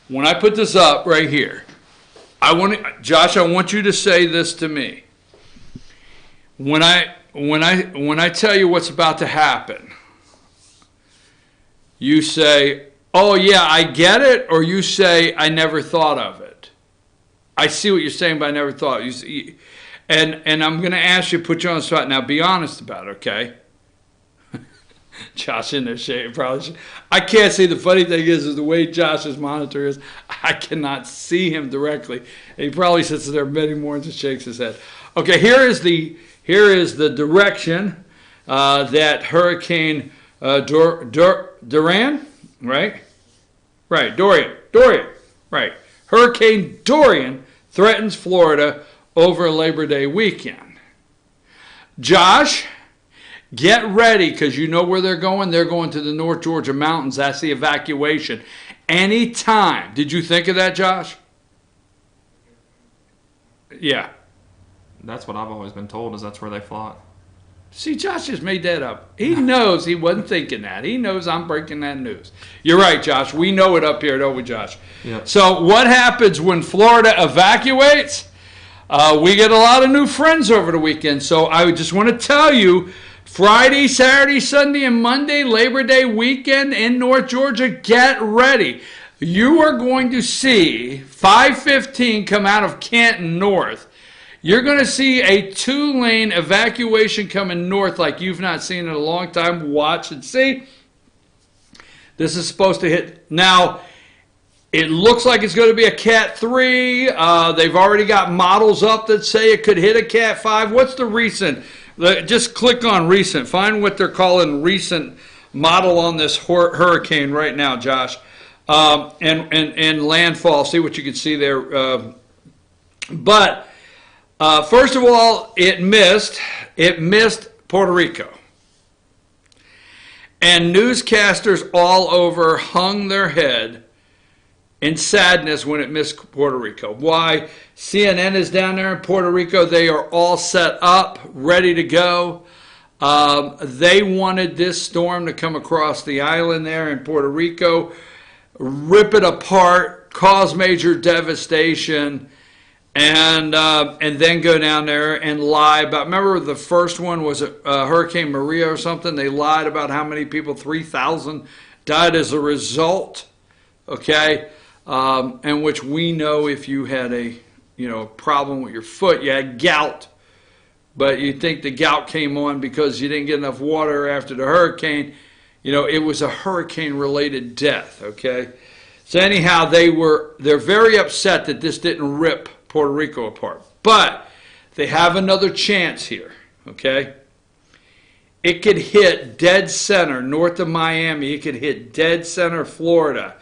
When I put this up right here, Josh, I want you to say this to me. When I tell you what's about to happen, you say, "Oh yeah, I get it," or you say, "I never thought of it." I see what you're saying, but I never thought. You see, and I'm going to ask you, put you on the spot. Now, be honest about it, okay? Josh in there shaking, probably. I can't see. The funny thing is the way Josh's monitor is, I cannot see him directly. He probably sits there many mornings and shakes his head. Okay, here is the direction that Hurricane Dorian, right? Right, Dorian, right. Hurricane Dorian threatens Florida over Labor Day weekend. Josh, get ready, because you know where they're going. They're going to the North Georgia mountains. That's the evacuation. Anytime. Did you think of that, Josh? Yeah. That's what I've always been told, is that's where they flock. See, Josh just made that up. He knows he wasn't thinking that. He knows I'm breaking that news. You're right, Josh. We know it up here, don't we, Josh? Yeah. So what happens when Florida evacuates? We get a lot of new friends over the weekend. So I just want to tell you, Friday, Saturday, Sunday, and Monday, Labor Day weekend in North Georgia, get ready. You are going to see 515 come out of Canton North. You're going to see a 2-lane evacuation coming north like you've not seen in a long time. Watch and see. This is supposed to hit. Now, it looks like it's going to be a Cat 3. They've already got models up that say it could hit a Cat 5. What's the recent? Just click on recent. Find what they're calling recent model on this hurricane right now, Josh. And landfall. See what you can see there. But first of all, it missed Puerto Rico. And newscasters all over hung their head in sadness when it missed Puerto Rico. Why? CNN is down there in Puerto Rico. They are all set up, ready to go. They wanted this storm to come across the island there in Puerto Rico, rip it apart, cause major devastation, and then go down there and lie about. Remember the first one was Hurricane Maria or something? They lied about how many people, 3,000, died as a result. Okay, and which we know if you had a problem with your foot, you had gout, but you think the gout came on because you didn't get enough water after the hurricane. It was a hurricane-related death. Okay, so anyhow, they're very upset that this didn't rip Puerto Rico apart, but they have another chance here. Okay, it could hit dead center north of Miami. It could hit dead center Florida.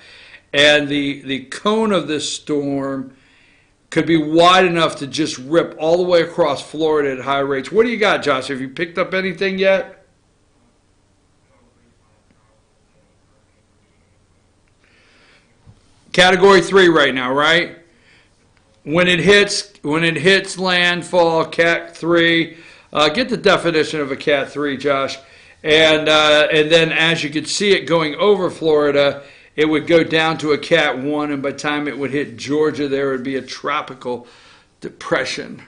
And the cone of this storm could be wide enough to just rip all the way across Florida at high rates. What do you got, Josh? Have you picked up anything yet? Category 3 right now, right? When it hits landfall, Cat 3. Get the definition of a Cat 3, Josh. And then as you could see it going over Florida, it would go down to a Cat 1, and by the time it would hit Georgia, there would be a tropical depression.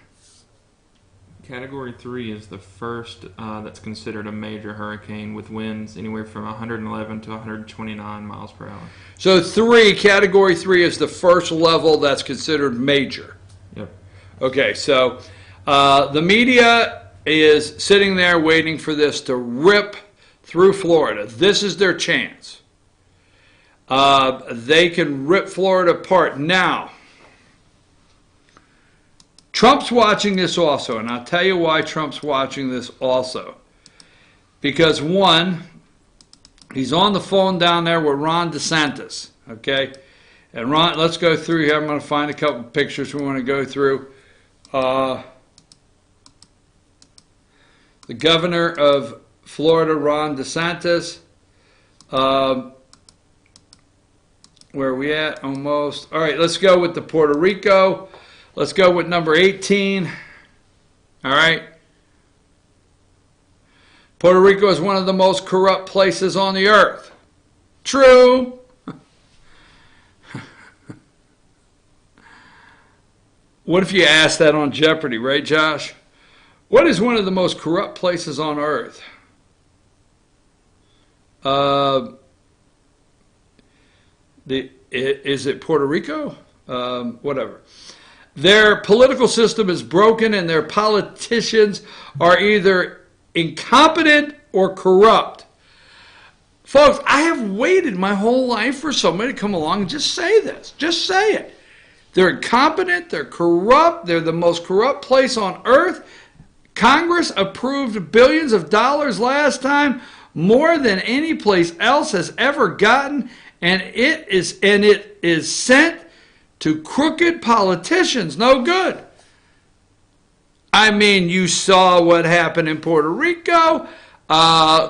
Category 3 is the first that's considered a major hurricane with winds anywhere from 111 to 129 miles per hour. So Category 3 is the first level that's considered major. Yep. Okay, so the media is sitting there waiting for this to rip through Florida. This is their chance. They can rip Florida apart. Now, Trump's watching this also, and I'll tell you why Trump's watching this also. Because one, he's on the phone down there with Ron DeSantis, okay? And Ron, let's go through here. I'm going to find a couple pictures we want to go through. The governor of Florida, Ron DeSantis. Where are we at? Almost. All right, let's go with the Puerto Rico. Let's go with number 18. All right. Puerto Rico is one of the most corrupt places on the earth. True. What if you asked that on Jeopardy, right, Josh? What is one of the most corrupt places on earth? Is it Puerto Rico? Whatever. Their political system is broken and their politicians are either incompetent or corrupt. Folks, I have waited my whole life for somebody to come along and just say this. Just say it. They're incompetent, they're corrupt, they're the most corrupt place on earth. Congress approved billions of dollars last time, more than any place else has ever gotten, and it is sent to crooked politicians. No good. I mean, you saw what happened in Puerto Rico.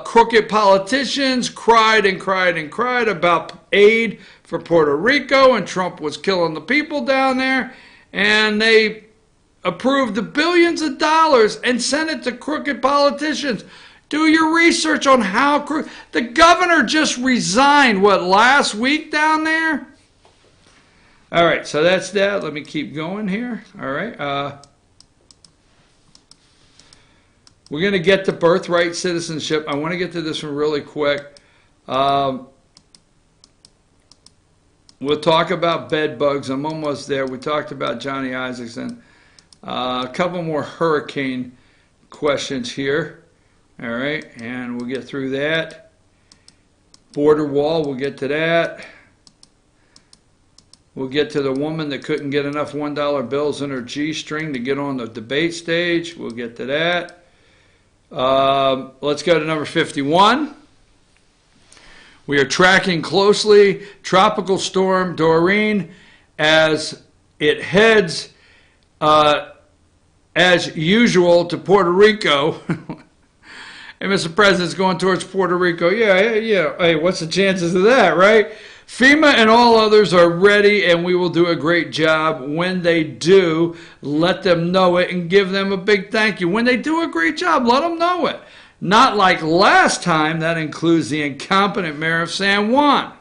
Crooked politicians cried and cried and cried about aid for Puerto Rico, and Trump was killing the people down there, and they approved the billions of dollars and sent it to crooked politicians. Do your research on how the governor just resigned, what, last week down there? All right, so that's that. Let me keep going here. All right. We're going to get to birthright citizenship. I want to get to this one really quick. We'll talk about bed bugs. I'm almost there. We talked about Johnny Isaacson. A couple more hurricane questions here. All right, and we'll get through that. Border wall, we'll get to that. We'll get to the woman that couldn't get enough $1 bills in her G-string to get on the debate stage. We'll get to that. Let's go to number 51. We are tracking closely Tropical Storm Doreen as it heads, as usual, to Puerto Rico. And Mr. President's going towards Puerto Rico. Yeah. Hey, what's the chances of that, right? FEMA and all others are ready, and we will do a great job. When they do, let them know it and give them a big thank you. When they do a great job, let them know it. Not like last time. That includes the incompetent mayor of San Juan.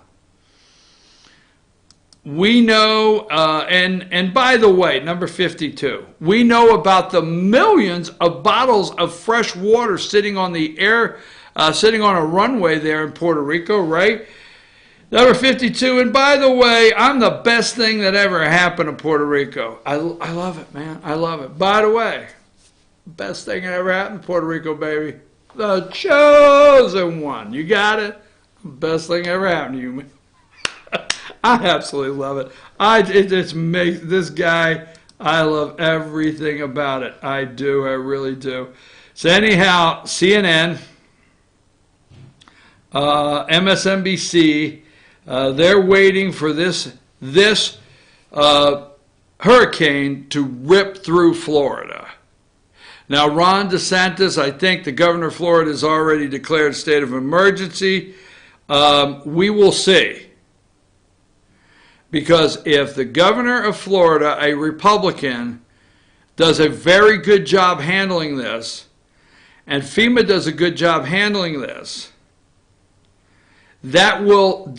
We know, and by the way, number 52, we know about the millions of bottles of fresh water sitting on the air, sitting on a runway there in Puerto Rico, right? Number 52, and by the way, I'm the best thing that ever happened to Puerto Rico. I love it, man. I love it. By the way, best thing that ever happened to Puerto Rico, baby. The chosen one. You got it? Best thing ever happened to you, man. I absolutely love it. It just makes this guy, I love everything about it. I do. I really do. So anyhow, CNN, MSNBC, they're waiting for this hurricane to rip through Florida. Now, Ron DeSantis, I think the governor of Florida has already declared a state of emergency. We will see. Because if the governor of Florida, a Republican, does a very good job handling this, and FEMA does a good job handling this, that will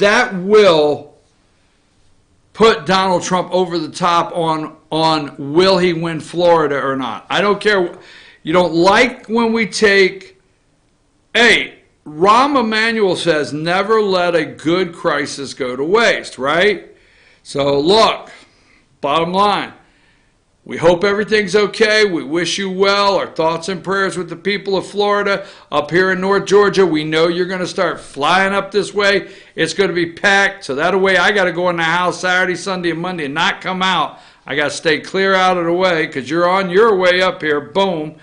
put Donald Trump over the top on will he win Florida or not. I don't care. You don't like when we take, hey, Rahm Emanuel says never let a good crisis go to waste, right? So look, bottom line, we hope everything's okay. We wish you well. Our thoughts and prayers with the people of Florida. Up here in North Georgia, we know you're going to start flying up this way. It's going to be packed. So that way I got to go in the house Saturday, Sunday, and Monday and not come out. I got to stay clear out of the way because you're on your way up here. Boom.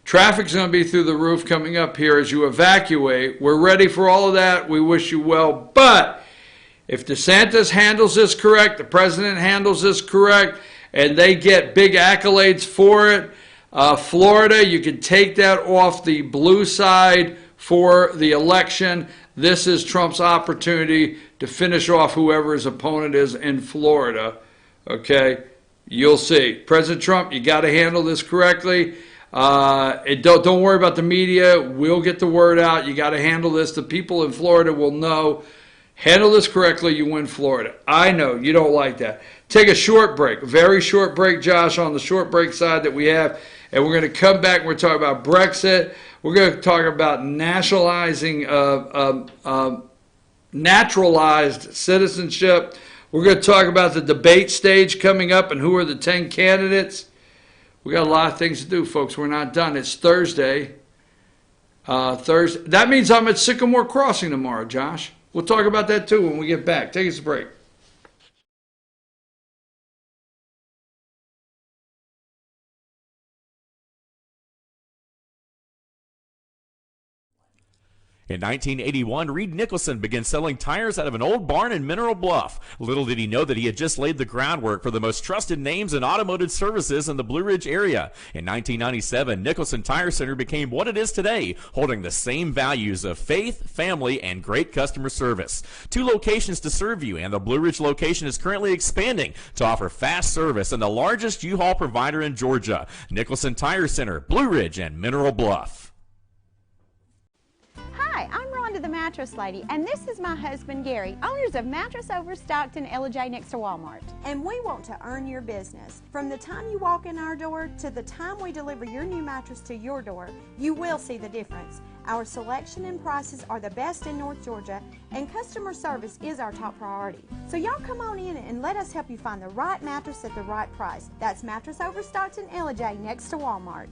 Traffic's going to be through the roof coming up here as you evacuate. We're ready for all of that. We wish you well. But if DeSantis handles this correct, the president handles this correct, and they get big accolades for it, Florida, you can take that off the blue side for the election. This is Trump's opportunity to finish off whoever his opponent is in Florida. Okay? You'll see. President Trump, you got to handle this correctly. Don't worry about the media. We'll get the word out. You got to handle this. The people in Florida will know. Handle this correctly, you win Florida. I know you don't like that. Take a short break, a very short break, Josh, on the short break side that we have. And we're going to come back and we're talking about Brexit. We're going to talk about nationalizing, naturalized citizenship. We're going to talk about the debate stage coming up and who are the 10 candidates. We got a lot of things to do, folks. We're not done. It's Thursday. That means I'm at Sycamore Crossing tomorrow, Josh. We'll talk about that too when we get back. Take us a break. In 1981, Reed Nicholson began selling tires out of an old barn in Mineral Bluff. Little did he know that he had just laid the groundwork for the most trusted names in automotive services in the Blue Ridge area. In 1997, Nicholson Tire Center became what it is today, holding the same values of faith, family, and great customer service. 2 locations to serve you, and the Blue Ridge location is currently expanding to offer fast service and the largest U-Haul provider in Georgia. Nicholson Tire Center, Blue Ridge, and Mineral Bluff. Hi, I'm Rhonda the Mattress Lady, and this is my husband Gary, owners of Mattress Overstocked in Ella next to Walmart. And we want to earn your business. From the time you walk in our door to the time we deliver your new mattress to your door, you will see the difference. Our selection and prices are the best in North Georgia, and customer service is our top priority. So y'all come on in and let us help you find the right mattress at the right price. That's Mattress Overstocked in Ella next to Walmart.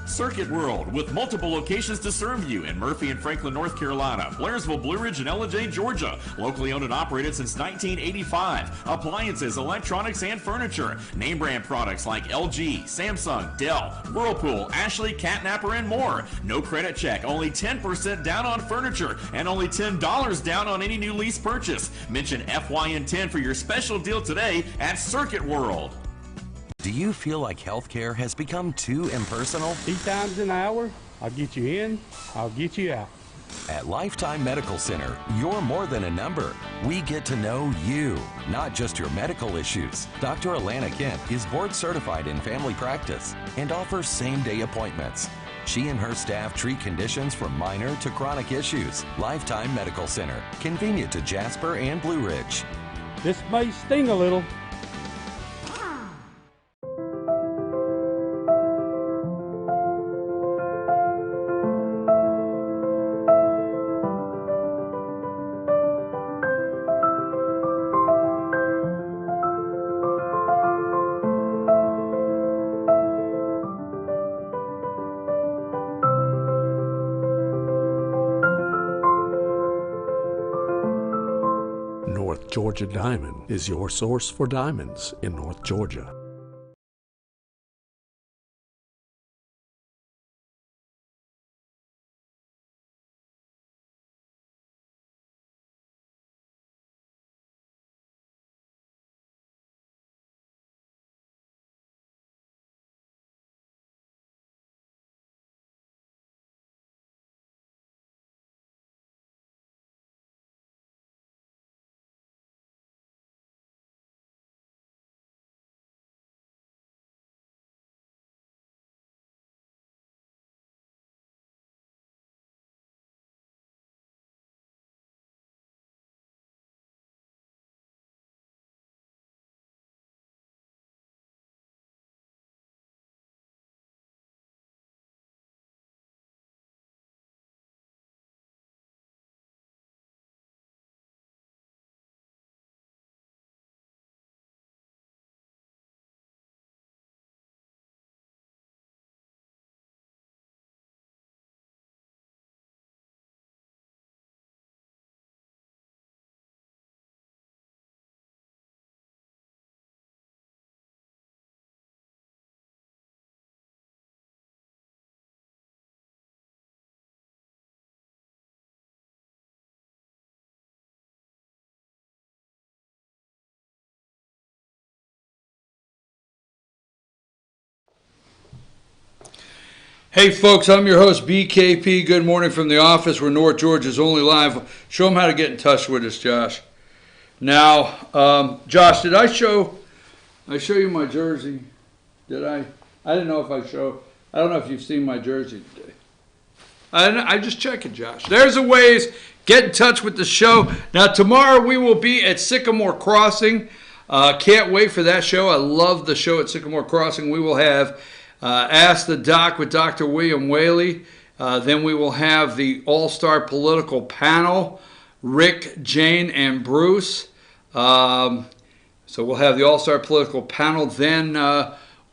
Circuit World, with multiple locations to serve you in Murphy and Franklin, North Carolina, Blairsville, Blue Ridge, and Ella, Georgia. Locally owned and operated since 1985. Appliances, electronics, and furniture. Name brand products like LG, Samsung, Dell, Whirlpool, Ashley, Catnapper, and more. No credit check, only 10% down on furniture, and only $10 down on any new lease purchase. Mention FYN10 for your special deal today at Circuit World. Do you feel like healthcare has become too impersonal? 3 times an hour, I'll get you in, I'll get you out. At Lifetime Medical Center, you're more than a number. We get to know you, not just your medical issues. Dr. Alana Kent is board certified in family practice and offers same-day appointments. She and her staff treat conditions from minor to chronic issues. Lifetime Medical Center, convenient to Jasper and Blue Ridge. This may sting a little. North Georgia Diamond is your source for diamonds in North Georgia. Hey folks, I'm your host BKP. Good morning from the office. We're North Georgia's only live. Show them how to get in touch with us, Josh. Now, Josh, did I show you my jersey? Did I? I didn't know if I don't know if you've seen my jersey today. I just check it, Josh. There's a ways. Get in touch with the show. Now, tomorrow we will be at Sycamore Crossing. Can't wait for that show. I love the show at Sycamore Crossing. We will have Ask the Doc with Dr. William Whaley. Then we will have the All-Star Political Panel, Rick, Jane, and Bruce. So we'll have the All-Star Political Panel. Then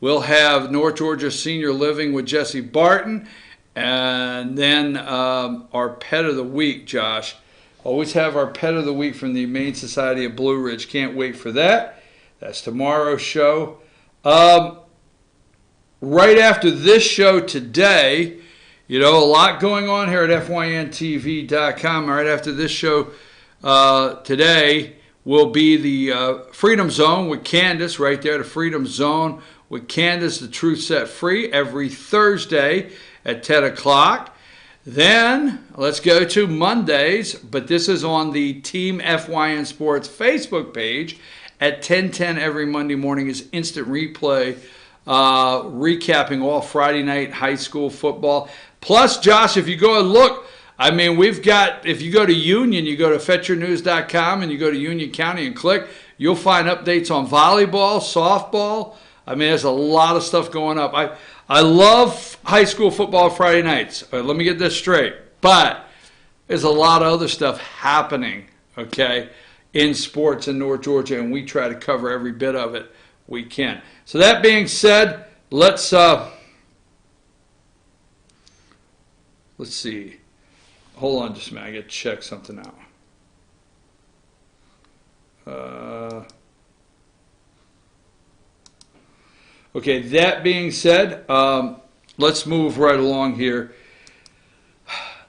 we'll have North Georgia Senior Living with Jesse Barton. And then our Pet of the Week, Josh. Always have our Pet of the Week from the Humane Society of Blue Ridge. Can't wait for that. That's tomorrow's show. Right after this show today, a lot going on here at FYNTV.com. Right after this show today will be the Freedom Zone with Candace, right there, the Freedom Zone with Candace, the Truth Set Free, every Thursday at 10 o'clock. Then let's go to Mondays, but this is on the Team FYN Sports Facebook page at 10:10 every Monday morning is instant replay, recapping all Friday night high school football. Plus, Josh, if you go and look, if you go to Union, you go to fetchernews.com and you go to Union County and click, you'll find updates on volleyball, softball. There's a lot of stuff going up. I love high school football Friday nights. Let me get this straight. But there's a lot of other stuff happening, okay, in sports in North Georgia, and we try to cover every bit of it we can. So that being said, let's see. Hold on just a minute. I got to check something out. Okay, that being said, let's move right along here.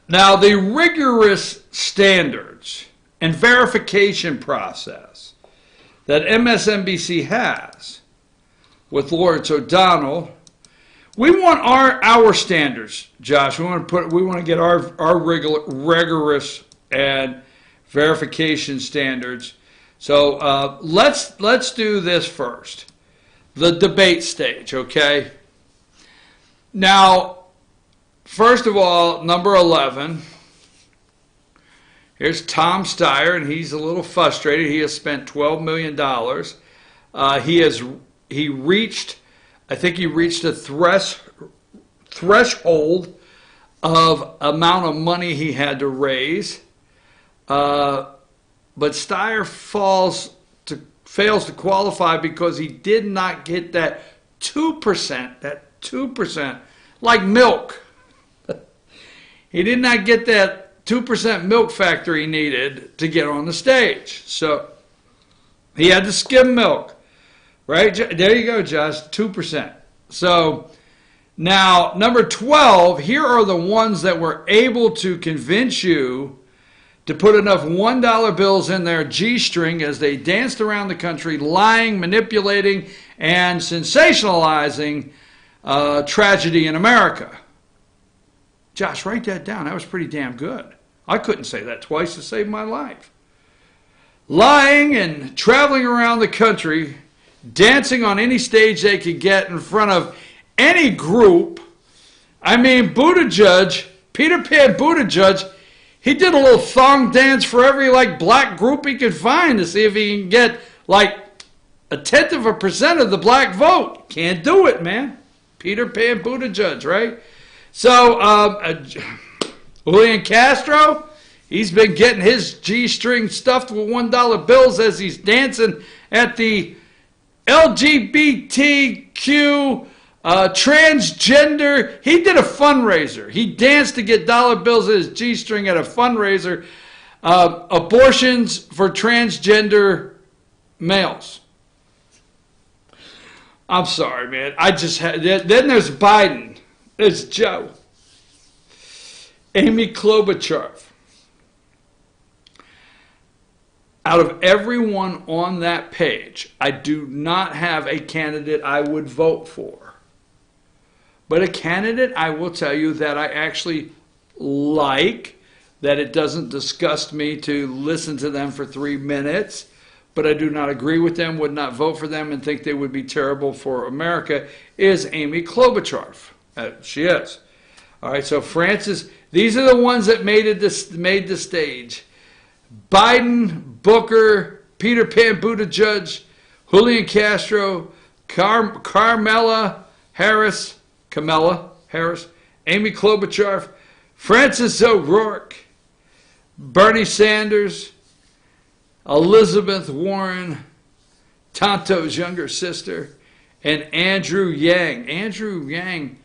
Now, the rigorous standards and verification process that MSNBC has with Lawrence O'Donnell, we want our standards, Josh. We want to get our rigorous and verification standards. So let's do this first. The debate stage, okay? Now, first of all, number 11. Here's Tom Steyer, and he's a little frustrated. He has spent $12 million. He reached a threshold of amount of money he had to raise. But Steyer fails to qualify because he did not get that 2%, like milk. He did not get that 2% milk factor he needed to get on the stage. So he had to skim milk, right? There you go, Josh, 2%. So now, number 12, here are the ones that were able to convince you to put enough $1 bills in their G-string as they danced around the country, lying, manipulating, and sensationalizing tragedy in America. Josh, write that down. That was pretty damn good. I couldn't say that twice to save my life. Lying and traveling around the country, dancing on any stage they could get in front of any group. Buttigieg, Peter Pan Buttigieg, he did a little thong dance for every black group he could find to see if he can get 0.1% of the black vote. Can't do it, man. Peter Pan Buttigieg, right? So Julian Castro, he's been getting his G-string stuffed with $1 bills as he's dancing at the LGBTQ transgender. He did a fundraiser. He danced to get dollar bills in his G-string at a fundraiser. Abortions for transgender males. I'm sorry, man. Then there's Biden. There's Joe. Amy Klobuchar. Out of everyone on that page, I do not have a candidate I would vote for. but a candidate I will tell you that I actually like, that it doesn't disgust me to listen to them for 3 minutes, but I do not agree with them, would not vote for them, and think they would be terrible for America, is Amy Klobuchar. She is. All right, so Francis, these are the ones that made the stage. Biden, Booker, Peter Pan Buttigieg, Julian Castro, Kamala Harris, Amy Klobuchar, Francis O'Rourke, Bernie Sanders, Elizabeth Warren, Tonto's younger sister, and Andrew Yang. Andrew Yang,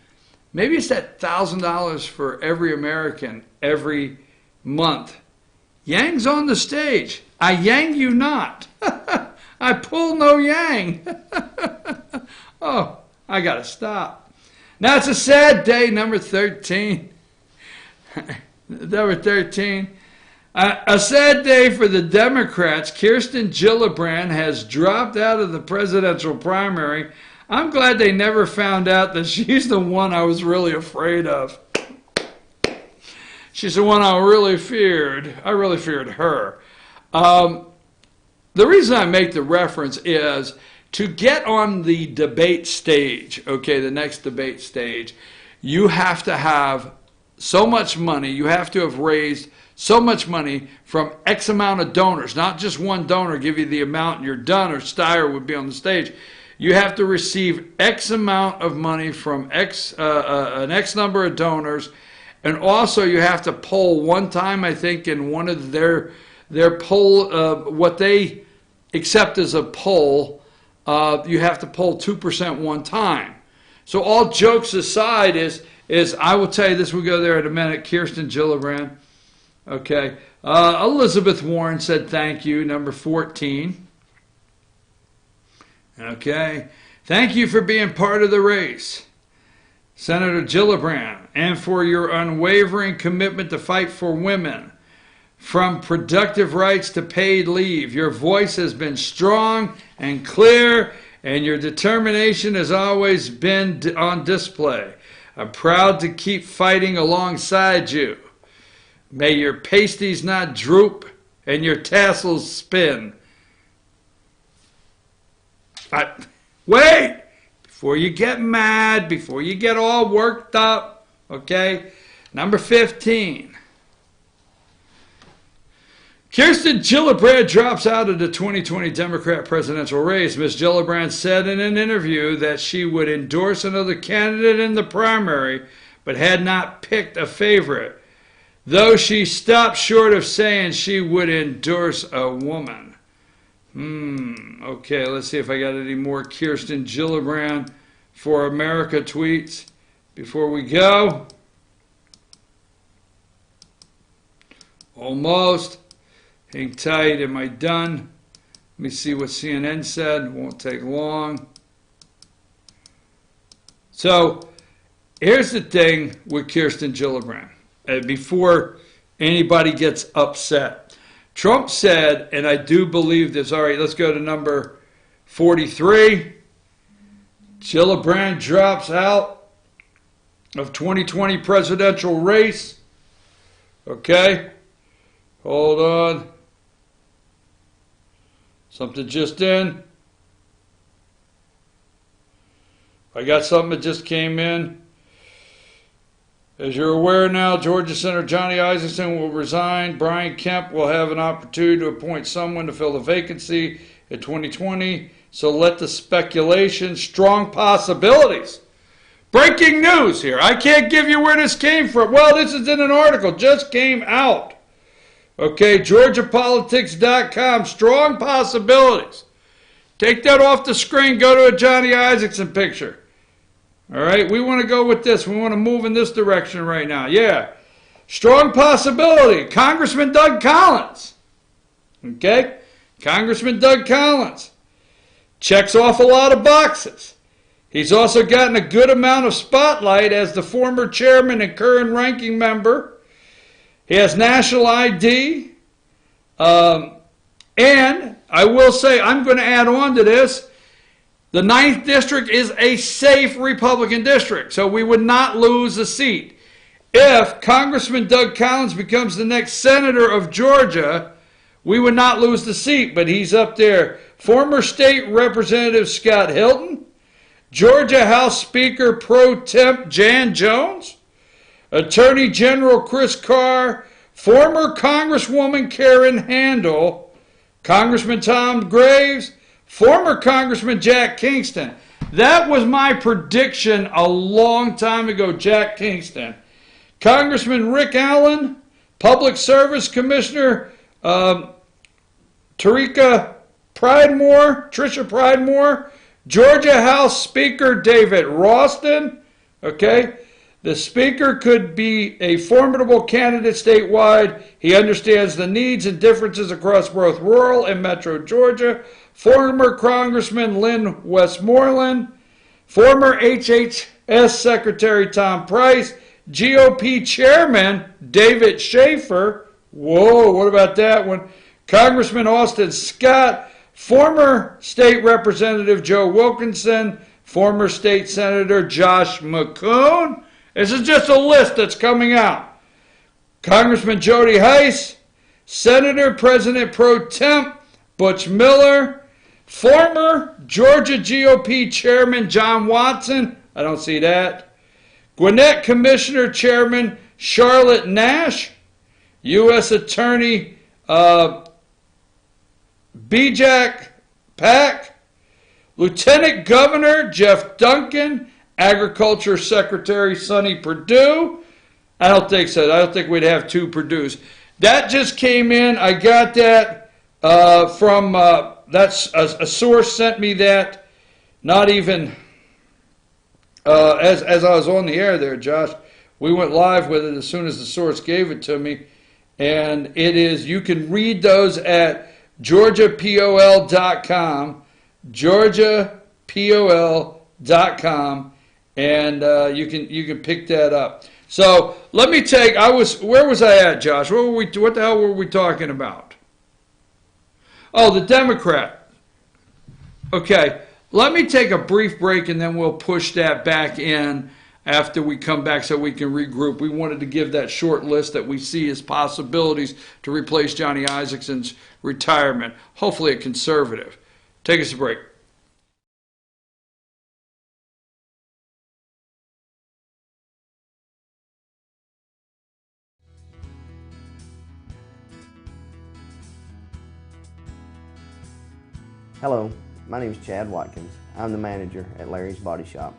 maybe it's that $1,000 for every American every month. Yang's on the stage. I yang you not. I pull no yang. Oh, I gotta stop. Now it's a sad day, number 13. Number 13. A sad day for the Democrats. Kirsten Gillibrand has dropped out of the presidential primary. I'm glad they never found out that she's the one I was really afraid of. She's the one I really feared. I really feared her. The reason I make the reference is to get on the debate stage, okay, the next debate stage, you have to have so much money. You have to have raised so much money from X amount of donors, not just one donor give you the amount and you're done, or Steyer would be on the stage. You have to receive X amount of money from an X number of donors, and also you have to poll one time, I think, in one of their poll, what they accept as a poll, you have to poll 2% one time. So all jokes aside is I will tell you this, we'll go there in a minute, Kirsten Gillibrand. Okay. Elizabeth Warren said thank you, number 14. Okay. Thank you for being part of the race, Senator Gillibrand, and for your unwavering commitment to fight for women. From productive rights to paid leave, your voice has been strong and clear, and your determination has always been on display. I'm proud to keep fighting alongside you. May your pasties not droop and your tassels spin. Wait! Before you get mad, before you get all worked up, okay? Number 15. Kirsten Gillibrand drops out of the 2020 Democrat presidential race. Ms. Gillibrand said in an interview that she would endorse another candidate in the primary, but had not picked a favorite, though she stopped short of saying she would endorse a woman. Okay, let's see if I got any more Kirsten Gillibrand for America tweets before we go. Almost. Hang tight. Am I done? Let me see what CNN said. Won't take long. So, here's the thing with Kirsten Gillibrand. Before anybody gets upset. Trump said, and I do believe this. All right, let's go to number 43. Gillibrand drops out of 2020 presidential race. Okay. Hold on. Something just in. I got something that just came in. As you're aware now, Georgia Senator Johnny Isakson will resign. Brian Kemp will have an opportunity to appoint someone to fill the vacancy in 2020. So let the speculation, strong possibilities. Breaking news here. I can't give you where this came from. Well, this is in an article. Just came out. Okay, GeorgiaPolitics.com. Strong possibilities. Take that off the screen. Go to a Johnny Isakson picture. All right, we want to go with this. We want to move in this direction right now. Yeah. Strong possibility. Congressman Doug Collins. Okay? Congressman Doug Collins. Checks off a lot of boxes. He's also gotten a good amount of spotlight as the former chairman and current ranking member. He has national ID. And I will say, I'm going to add on to this. The 9th district is a safe Republican district, so we would not lose a seat. If Congressman Doug Collins becomes the next senator of Georgia, we would not lose the seat, but he's up there. Former State Representative Scott Hilton, Georgia House Speaker Pro Temp Jan Jones, Attorney General Chris Carr, former Congresswoman Karen Handel, Congressman Tom Graves, former Congressman Jack Kingston. That was my prediction a long time ago, Jack Kingston. Congressman Rick Allen, Public Service Commissioner Tricia Pridemore, Georgia House Speaker David Ralston. Okay, the Speaker could be a formidable candidate statewide. He understands the needs and differences across both rural and metro Georgia. Former Congressman Lynn Westmoreland, former HHS Secretary Tom Price, GOP Chairman David Schaefer. Whoa, what about that one? Congressman Austin Scott, former State Representative Joe Wilkinson, former State Senator Josh McCoon. This is just a list that's coming out. Congressman Jody Hice, Senator President Pro Temp Butch Miller, former Georgia GOP Chairman John Watson. I don't see that. Gwinnett Commissioner Chairman Charlotte Nash, U.S. Attorney Bijak Pack, Lieutenant Governor Jeff Duncan, Agriculture Secretary Sonny Perdue. I don't think so. I don't think we'd have two Perdues. That just came in. I got that from, that's a source sent me that, not even... as I was on the air there, Josh, we went live with it as soon as the source gave it to me. And it is, you can read those at georgiapol.com, georgiapol.com, and you can pick that up. So let me take, where was I at, Josh? What the hell were we talking about? Oh, the Democrat. Okay. Let me take a brief break and then we'll push that back in after we come back so we can regroup. We wanted to give that short list that we see as possibilities to replace Johnny Isakson's retirement. Hopefully a conservative. Take us a break. Hello. My name is Chad Watkins. I'm the manager at Larry's Body Shop.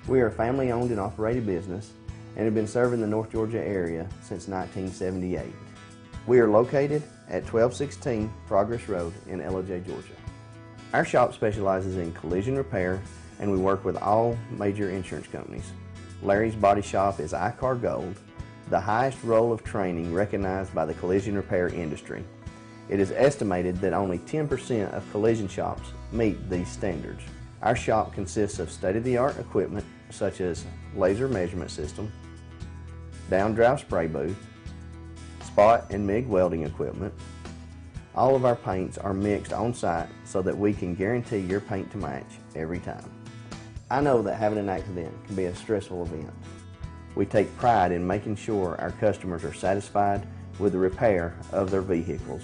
We are a family-owned and operated business and have been serving the North Georgia area since 1978. We are located at 1216 Progress Road in Ellijay, Georgia. Our shop specializes in collision repair and we work with all major insurance companies. Larry's Body Shop is ICAR Gold, the highest role of training recognized by the collision repair industry. It is estimated that only 10% of collision shops meet these standards. Our shop consists of state-of-the-art equipment such as laser measurement system, down-drive spray booth, spot and MIG welding equipment. All of our paints are mixed on-site so that we can guarantee your paint to match every time. I know that having an accident can be a stressful event. We take pride in making sure our customers are satisfied with the repair of their vehicles.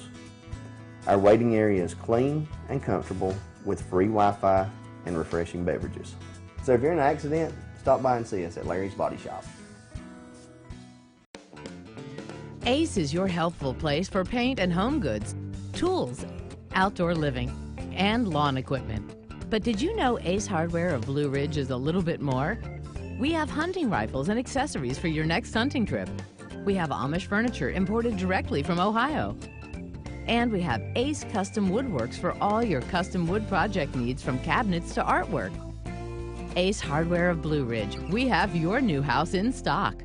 Our waiting area is clean and comfortable with free Wi-Fi and refreshing beverages. So if you're in an accident, stop by and see us at Larry's Body Shop. Ace is your healthful place for paint and home goods, tools, outdoor living, and lawn equipment. But did you know Ace Hardware of Blue Ridge is a little bit more? We have hunting rifles and accessories for your next hunting trip. We have Amish furniture imported directly from Ohio. And we have Ace Custom Woodworks for all your custom wood project needs from cabinets to artwork. Ace Hardware of Blue Ridge, we have your new house in stock.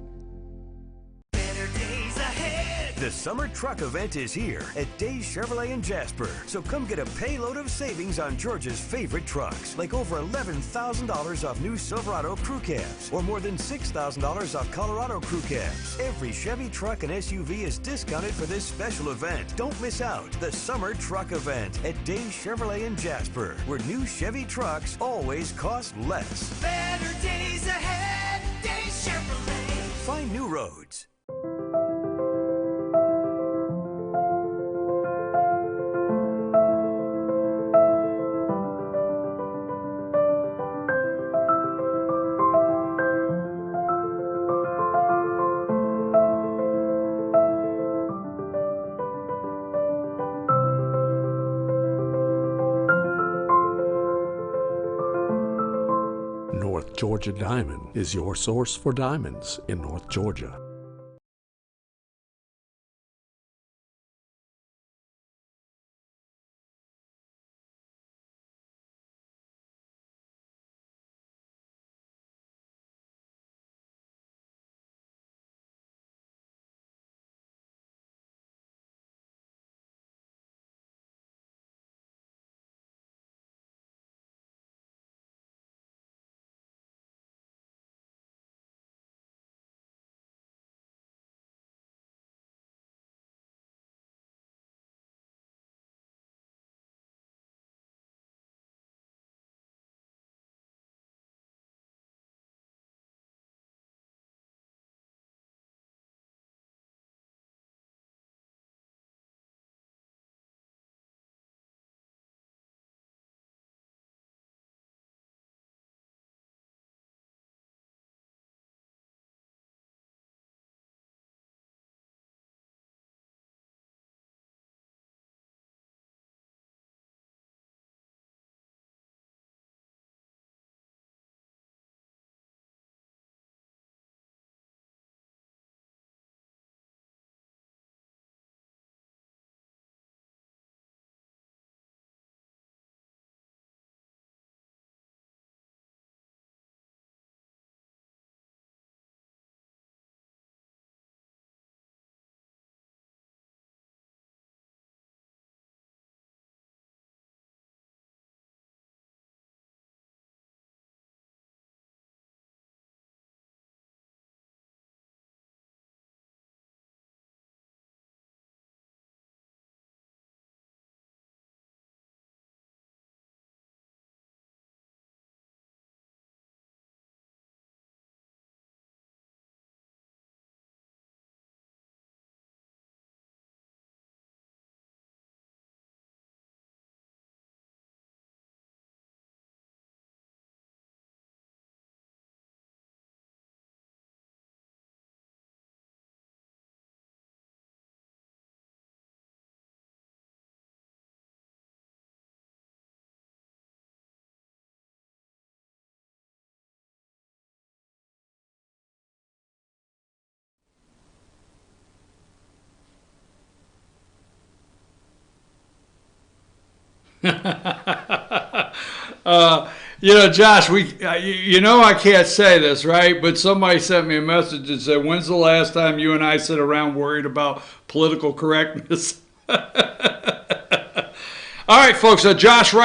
Better days ahead. The summer truck event is here at Days Chevrolet in Jasper. So come get a payload of savings on Georgia's favorite trucks, like over $11,000 off new Silverado crew cabs, or more than $6,000 off Colorado crew cabs. Every Chevy truck and SUV is discounted for this special event. Don't miss out. The summer truck event at Days Chevrolet in Jasper, where new Chevy trucks always cost less. Better days ahead, Days Chevrolet. Find new roads. North Georgia Diamond is your source for diamonds in North Georgia. Josh, I can't say this, right? But somebody sent me a message that said, when's the last time you and I sit around worried about political correctness? All right, folks, Josh Wright.